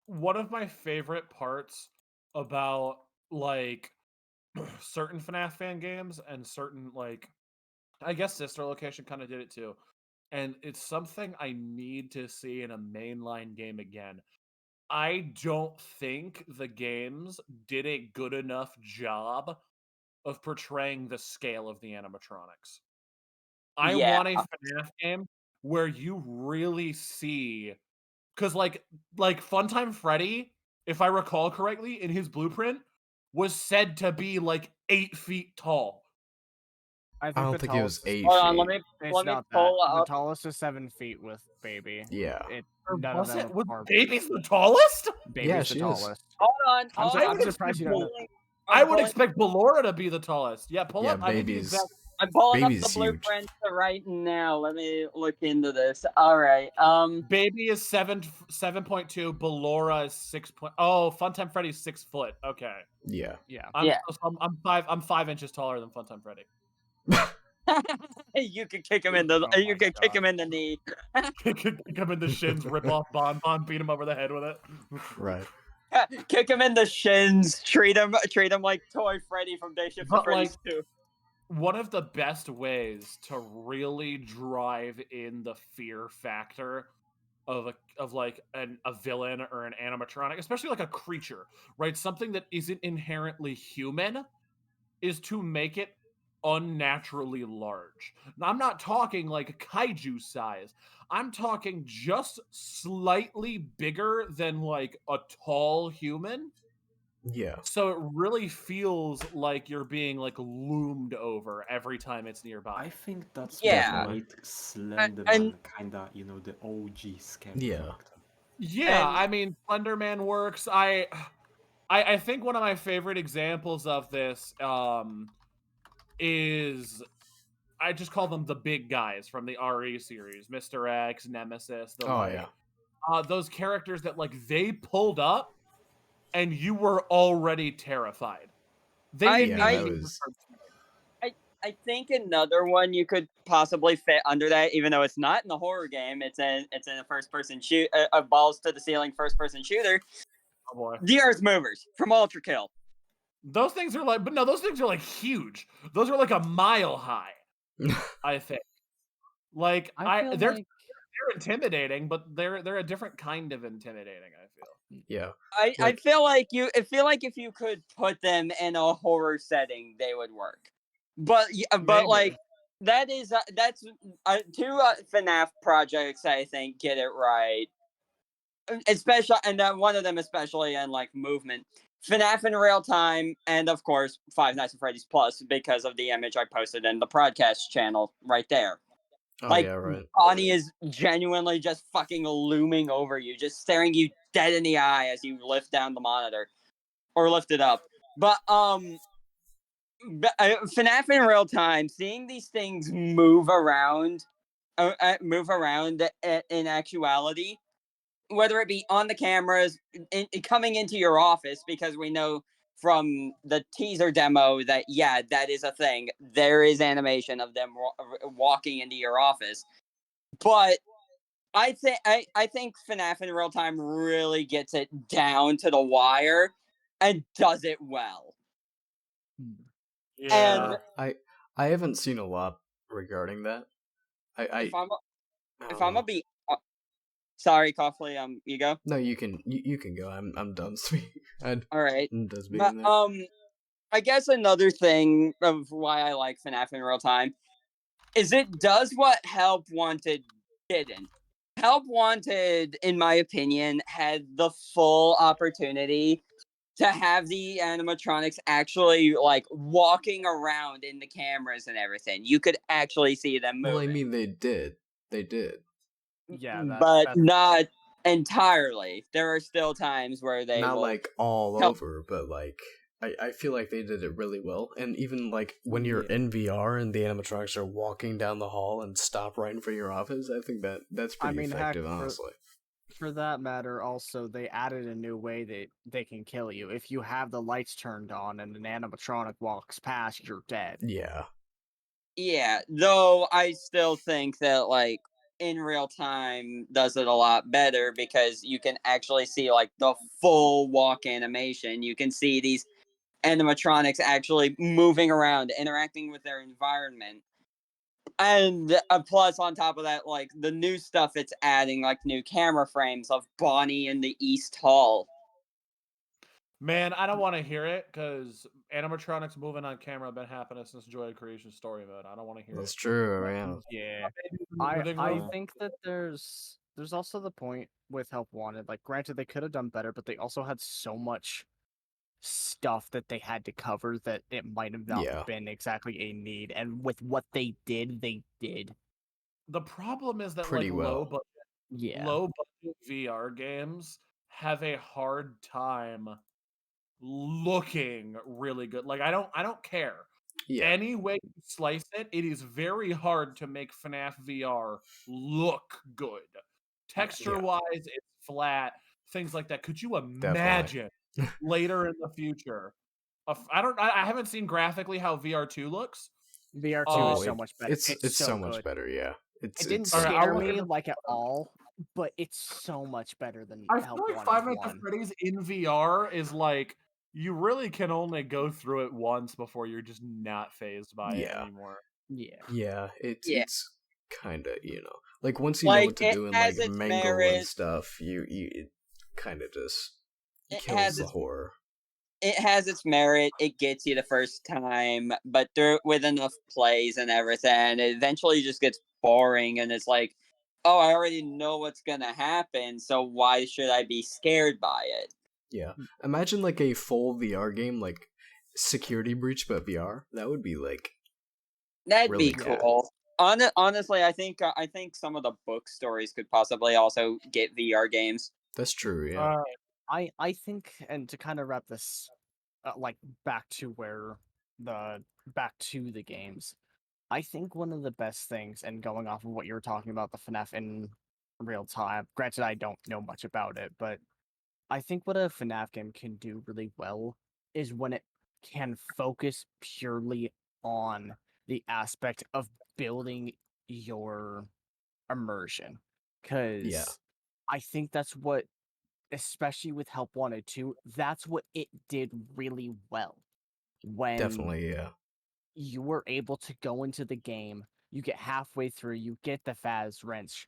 One of my favorite parts about like certain FNAF fan games and certain like I guess Sister Location kind of did it too. And it's something I need to see in a mainline game again. I don't think the games did a good enough job of portraying the scale of the animatronics. I Yeah. want a FNaF game where you really see, because like Funtime Freddy, if I recall correctly, in his blueprint, was said to be like 8 feet tall. I I think don't the think it was tallest. 8 Hold on, feet. It's let me not that. pull The up. tallest is 7 feet with Baby. Yeah. Or None of was them it? Was are. Baby's the tallest? Yeah, Baby's the she is. tallest. Hold on. I'm surprised you don't know. I would expect Ballora to be the tallest. Yeah, pull Yeah, up. I need the Baby's exact. I'm pulling up the Baby's huge. blueprint right now. Let me look into this. All right. Baby is 7.2. Ballora is 6. Oh, Funtime Freddy's 6 foot. Okay. Yeah. Yeah. Yeah. I'm 5 inches taller than Funtime Freddy. You could kick him in the. Oh You my could kick God. him in the knee. Kick him in the shins, rip off Bon, beat him over the head with it. Right. Kick him in the shins. Treat him like Toy Freddy from Day Shift to But, Freddy's like, 2. One of the best ways to really drive in the fear factor of a villain or an animatronic, especially like a creature, right? Something that isn't inherently human, is to make it unnaturally large. Now, I'm not talking like kaiju size. I'm talking just slightly bigger than like a tall human. Yeah. So it really feels like you're being like loomed over every time it's nearby. I think that's Yeah. what made Slenderman and- kinda, the OG scary Yeah. character. Yeah, And- I mean, Slenderman works. I think one of my favorite examples of this is, I just call them the big guys from the RE series, Mr. X, Nemesis, Yeah. those characters that like they pulled up and you were already terrified. They Yeah, I- that immediately was. I think another one you could possibly fit under that, even though it's not in the horror game. It's in a first person shoot, a balls to the ceiling first person shooter. Oh boy. The Earth Movers from Ultra Kill. Those things are like, but no, those things are like huge. Those are like a mile high, I think. Like I feel they're like intimidating, but they're a different kind of intimidating, I feel. Yeah. I feel like if you could put them in a horror setting, they would work. But Maybe. like that's two FNaF projects I think get it right, especially, and one of them especially in like movement. FNaF in real time, and of course Five Nights at Freddy's Plus because of the image I posted in the ProdCast channel right there. Oh Like, yeah, right. Bonnie is genuinely just fucking looming over you, just staring you dead in the eye as you lift down the monitor or lift it up. But FNaF in real time, seeing these things move around in actuality, whether it be on the cameras, coming into your office, because we know from the teaser demo that that is a thing. There is animation of them walking into your office, but I think FNaF in real time really gets it down to the wire and does it well. Yeah. And I haven't seen a lot regarding that. if I'm don't gonna know. be sorry, Kauflee, you go. No, you can go. I'm done speaking. All right, I'm done but speaking there. I guess another thing of why I like FNaF in real time is it does what Help Wanted didn't. Help Wanted, in my opinion, had the full opportunity to have the animatronics actually like walking around in the cameras and everything. You could actually see them moving. Well, I mean, they did. yeah, but that's not entirely. There are still times where they Not will like all help. over, but like I feel like they did it really well. And even like when you're in VR and the animatronics are walking down the hall and stop right in front of your office, I think that's pretty effective, honestly. For that matter, also they added a new way that they can kill you. If you have the lights turned on and an animatronic walks past, you're dead. Yeah. Yeah, though I still think that like in real time does it a lot better because you can actually see like the full walk animation. You can see these animatronics actually moving around, interacting with their environment. And plus, on top of that, like the new stuff it's adding, like new camera frames of Bonnie in the East Hall. Man, I don't want to hear it because animatronics moving on camera have been happening since Joy Creation Story Mode. I don't want to hear That's it. true, yeah. Yeah, Living I room. think that there's also the point with Help Wanted. Like, granted, they could have done better, but they also had so much stuff that they had to cover that it might have not Yeah. been exactly a need. And with what they did, The problem is that Pretty like well. Yeah. low budget VR games have a hard time looking really good. Like I don't care. Yeah. Any way you slice it, it is very hard to make FNAF VR look good. Texture wise, it's flat, things like that. Could you imagine later in the future? I haven't seen graphically how VR2 looks. VR2 is Oh, so much better. It's so so much good. better, yeah. It didn't Alright, scare I'll me look at like at all, but it's so much better than I Help feel like Wanted Five Nights at 1. Freddy's in VR is like you really can only go through it once before you're just not phased by it Yeah. anymore. Yeah. Yeah, Yeah. it's kind of, like once you know Like, what to it do in has like its Mangle merit. and stuff, you it kind of just It kills has the its horror. it has its merit. It gets you the first time, but with enough plays and everything, it eventually just gets boring, and it's like, oh, I already know what's gonna happen, so why should I be scared by it? Yeah. Imagine like a full VR game like Security Breach but VR. That would be like That'd really be cool. cool. Honestly, I think some of the book stories could possibly also get VR games. That's true, yeah. I think, and to kind of wrap this like back to the games, I think one of the best things, and going off of what you were talking about, the FNAF in real time, granted I don't know much about it, but I think what a FNAF game can do really well is when it can focus purely on the aspect of building your immersion. Yeah. Because I think that's what, especially with Help Wanted 2, that's what it did really well. When Definitely, yeah. you were able to go into the game, you get halfway through, you get the Faz wrench,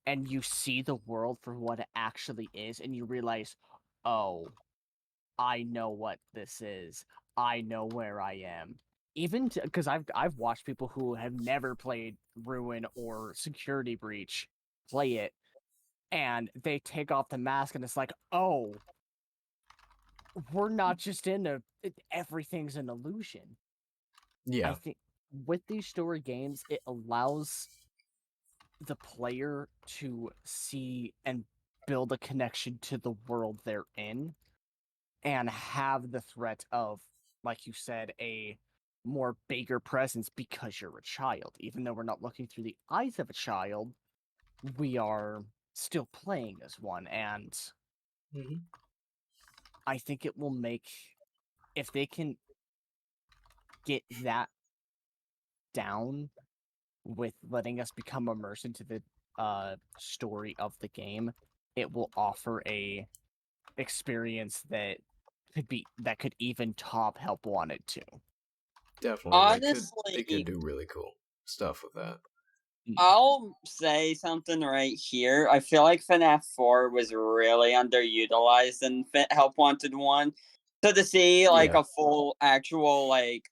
and you see the world for what it actually is, and you realize, oh, I know what this is. I know where I am. Even because I've watched people who have never played Ruin or Security Breach play it, and they take off the mask, and it's like, oh, we're not just everything's an illusion. Yeah. I think with these story games, it allows the player to see and build a connection to the world they're in and have the threat of, like you said, a more bigger presence because you're a child. Even though we're not looking through the eyes of a child, we are still playing as one. And Mhm. I think it will make, if they can get that down with letting us become immersed into the story of the game, it will offer a experience that could even top Help Wanted to. Definitely. They Honestly, could do really cool stuff with that. I'll say something right here. I feel like FNAF 4 was really underutilized in Help Wanted 1. So to see like Yeah. a full actual like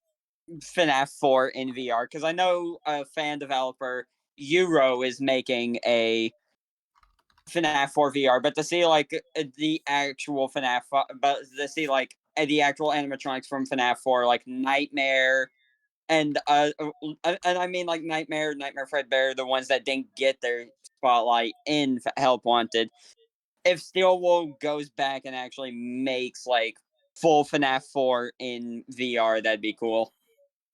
FNAF 4 in VR, because I know a fan developer, Euro, is making a FNAF 4 VR, but to see like the actual FNAF, but to see like the actual animatronics from FNAF 4, like Nightmare, and I mean like Nightmare Fredbear, the ones that didn't get their spotlight in Help Wanted. If Steelwool goes back and actually makes like full FNAF 4 in VR, that'd be cool.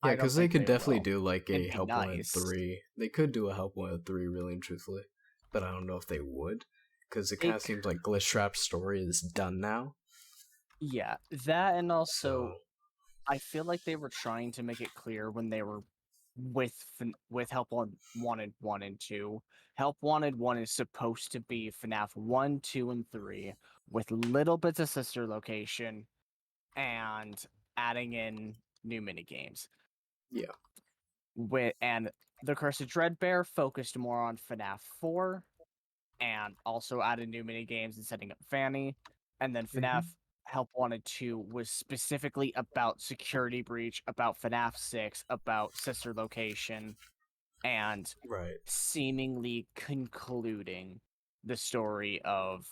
Yeah, I don't because they think could they definitely will. do like a It'd be Help Wanted nice. 3. They could do a Help Wanted 3, really and truthfully. But I don't know if they would. Because it kind of seems like Glitch Trap's story is done now. Yeah, that, and also So, I feel like they were trying to make it clear when they were with Help Wanted 1 and 2. Help Wanted 1 is supposed to be FNAF 1, 2, and 3 with little bits of sister location and adding in new minigames. yeah. and the Curse of Dreadbear focused more on FNaF 4, and also added new mini games and setting up Fanny, and then FNaF Help Wanted 2 was specifically about Security Breach, about FNaF 6, about Sister Location, and Right. seemingly concluding the story of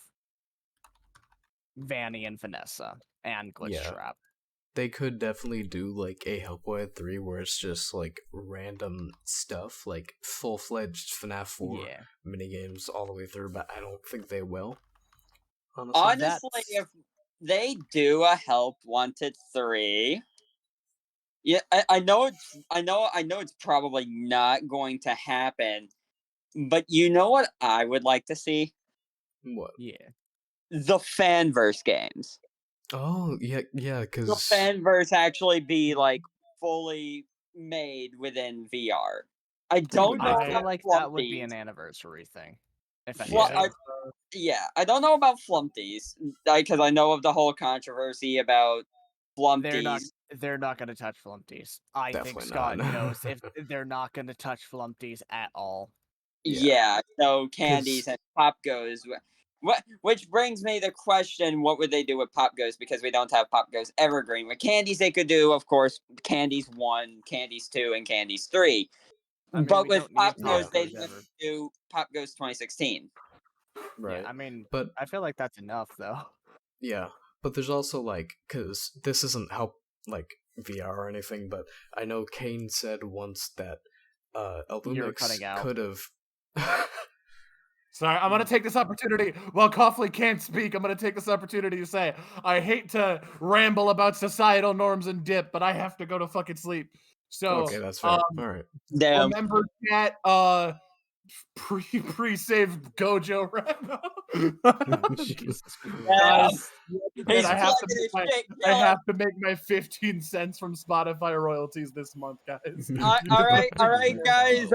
Vanny and Vanessa and Glitch Yeah. Trap. They could definitely do like a Hellboy 3 where it's just like random stuff, like full-fledged FNAF 4 Yeah. minigames all the way through, but I don't think they will. Honestly. Honestly, That's- if they do a Help Wanted 3, yeah, I know it's probably not going to happen, but you know what I would like to see? What? Yeah. The Fanverse games. Oh, yeah, The because... Fanverse actually be like fully made within VR. I don't know I feel about like that would be Flumpties. an anniversary thing. If Well, anything. yeah, I don't know about Flumpties because I know of the whole controversy about Flumpties. They're not going to touch Flumpties. I think Definitely Scott not. knows if they're not going to touch Flumpties at all. Yeah, so candies 'Cause- and Pop Goes. Which brings me the question: what would they do with Pop Goes? Because we don't have Pop Goes Evergreen. With candies, they could do, of course, Candies 1, Candies 2, and Candies 3. I mean, But we with don't need Pop Pop Goes, they Goes would ever. do Pop Goes 2016. Right. Yeah, I mean, but I feel like that's enough, though. yeah, but there's also like, because this isn't help like VR or anything, but I know Kane said once that Illumix cutting out. could have. Sorry, I'm gonna take this opportunity. While Kauflee can't speak, I'm gonna take this opportunity to say I hate to ramble about societal norms and dip, but I have to go to fucking sleep. So Okay, that's fair. All right. Damn. remember that pre-save Gojo Reno. Jesus Christ. Guys, He's I have to plugging make his my shit, I kill him. have to make my 15 cents from Spotify royalties this month, guys. All right, guys.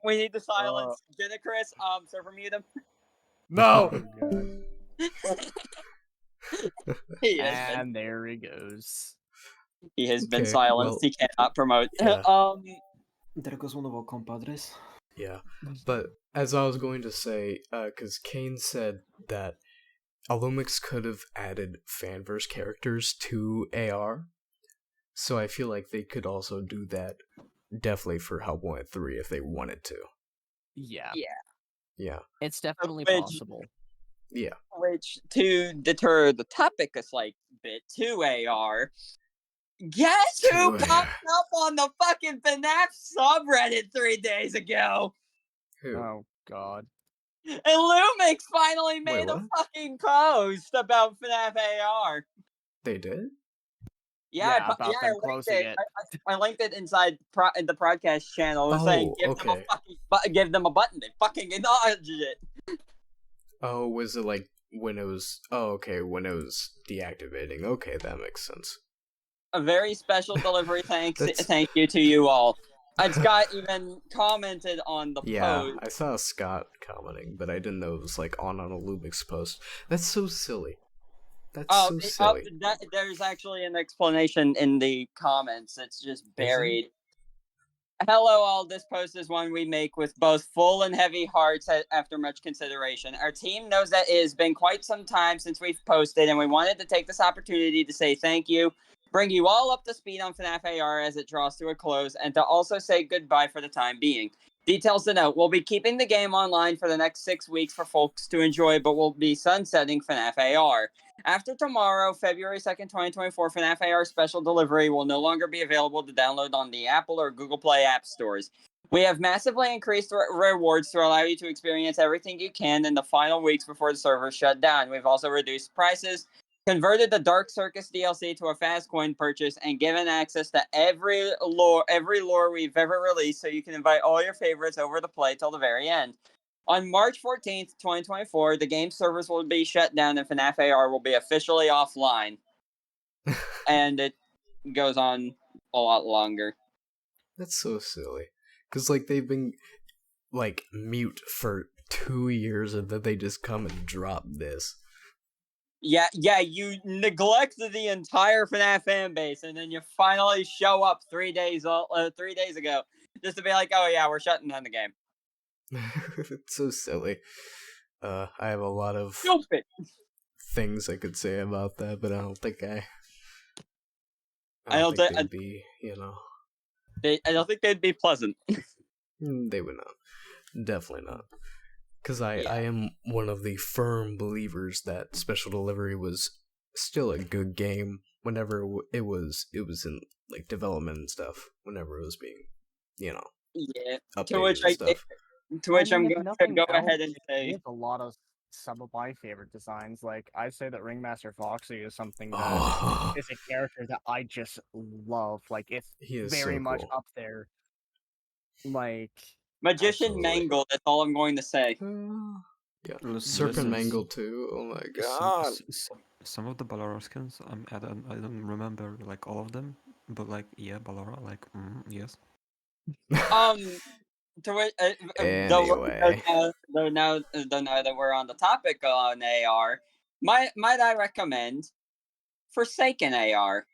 We need to silence GenichRis. Server mute him. No. He has been. And there he goes. He has been Okay, silenced. well, He cannot promote. yeah. There goes one of our compadres. Yeah, but as I was going to say, because Kane said that Illumix could have added fanverse characters to AR, so I feel like they could also do that definitely for Hellboy 3 if they wanted to. Yeah. Yeah. It's definitely Which- possible. Yeah. Which, to deter the topic a slight bit to AR, guess who To popped up on the fucking FNAF subreddit 3 days ago? Who? Oh, God. And Lumix finally Wait, made a what? fucking post about FNAF AR. They did? Yeah, I about them linked closing it. I linked it inside in the ProdCast channel. It was Oh, saying okay. give them a button. They fucking acknowledged it. Oh, was it like when it was... Oh, okay, when it was deactivating. Okay, that makes sense. A very special delivery thank That's- you to you all. And Scott even commented on the Yeah, post. I saw Scott commenting, but I didn't know it was like on a Lumix post. That's so silly. That's so silly. There's actually an explanation in the comments. It's just there? buried. Hello, all. This post is one we make with both full and heavy hearts after much consideration. Our team knows that it has been quite some time since we've posted, and we wanted to take this opportunity to say thank you, bring you all up to speed on FNAF AR as it draws to a close, and to also say goodbye for the time being. Details to note, we'll be keeping the game online for the next 6 weeks for folks to enjoy, but we'll be sunsetting FNAF AR. After tomorrow, February 2nd, 2024, FNAF AR Special Delivery will no longer be available to download on the Apple or Google Play app stores. We have massively increased rewards to allow you to experience everything you can in the final weeks before the servers shut down. We've also reduced prices, converted the Dark Circus DLC to a fast coin purchase, and given access to every lore we've ever released, so you can invite all your favorites over to play till the very end. On March 14th, 2024, the game servers will be shut down and FNAF AR will be officially offline. And it goes on a lot longer. That's so silly. Because, like, they've been, like, mute for 2 years and then they just come and drop this. Yeah, you neglect the entire FNAF fan base, and then you finally show up 3 days ago. just to be like, oh yeah, we're shutting down the game. It's so silly. I have a lot of Stupid. things I could say about that, but I don't think I I don't don't think thi- they'd be, you know, I don't think they'd be pleasant. they would not. Definitely not. Because I Yeah. am one of the firm believers that Special Delivery was still a good game whenever it was in like development and stuff. Whenever it was being, you know, Yeah. updated and stuff. To which I'm if going to nothing go else, ahead and it say, is a lot of some of my favorite designs. Like I say that Ringmaster Foxy is something that Oh, is a character that I just love. Like it's he is very so much cool. up there. Like Magician Absolutely. Mangle. That's all I'm going to say. Yeah, Listen, Serpent listen, Mangle too. Oh my Some, god. some of the Ballora skins, I don't remember like all of them, but like yeah, Ballora, like yes. Um, to which, Anyway. though now that we're on the topic on AR, might I recommend Forsaken AR?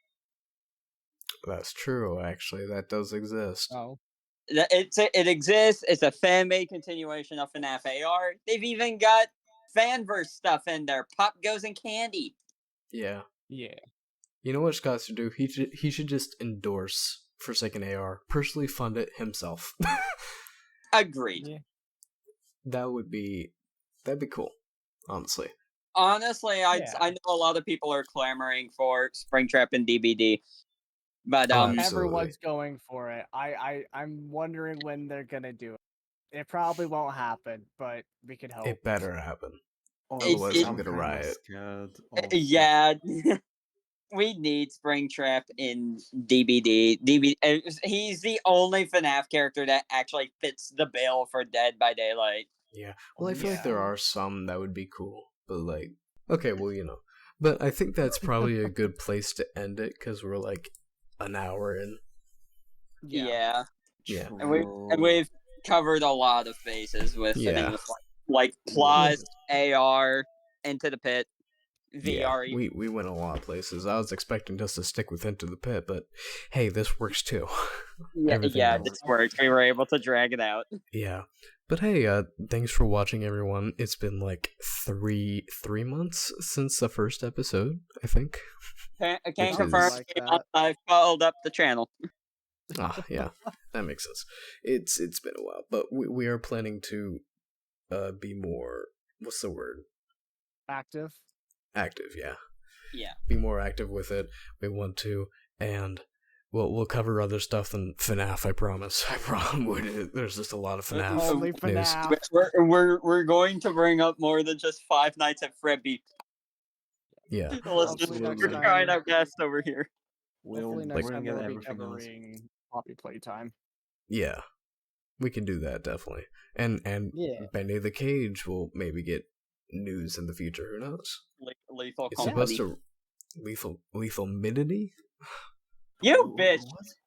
That's true, actually. That does exist. oh, It exists. It's a fan made continuation of FNAF AR. They've even got fanverse stuff in there. Pop Goes and Candy. Yeah. yeah. You know what Scott should do? He should just endorse Forsaken AR. Personally fund it himself. Agreed. Yeah. That'd be cool. Honestly. Honestly, Yeah. I know a lot of people are clamoring for Springtrap and DBD, but Oh, absolutely. Everyone's going for it. I'm wondering when they're gonna do it. It probably won't happen, but we could hope. It better happen. It- Otherwise, it- I'm gonna riot. Scared of yeah. We need Springtrap in DBD. He's the only FNAF character that actually fits the bill for Dead by Daylight. Yeah. Well, I feel like Yeah. there are some that would be cool, but like, okay, well, you know. But I think that's probably a good place to end it because we're like an hour in. Yeah. Yeah. And we've covered a lot of bases with Yeah. things like Plus, AR, Into the Pit, Yeah, VR. we went a lot of places. I was expecting us to stick with Into the Pit, but hey, this works too. Everything Yeah, else. this worked. We were able to drag it out. Yeah. But hey, thanks for watching, everyone. It's been like three months since the first episode, I think. I Which can't is- confirm Like it, that. I've followed up the channel. Yeah, that makes sense. It's been a while, but we are planning to be more, what's the word? Active. Active, yeah. Yeah. Be more active with it. We want to, and we'll cover other stuff than FNAF. I promise. I promise. There's just a lot of FNAF Only news. FNAF. We're going to bring up more than just Five Nights at Freddy. Yeah. Let's Hopefully just next we're time- trying our best over here. Hopefully We're next gonna time get we'll be everything else. covering Poppy Playtime. Yeah. We can do that definitely. And Yeah. Bendy the Cage will maybe get news in the future. Who knows? Lethal It's Company. supposed to lethal midity? You bitch!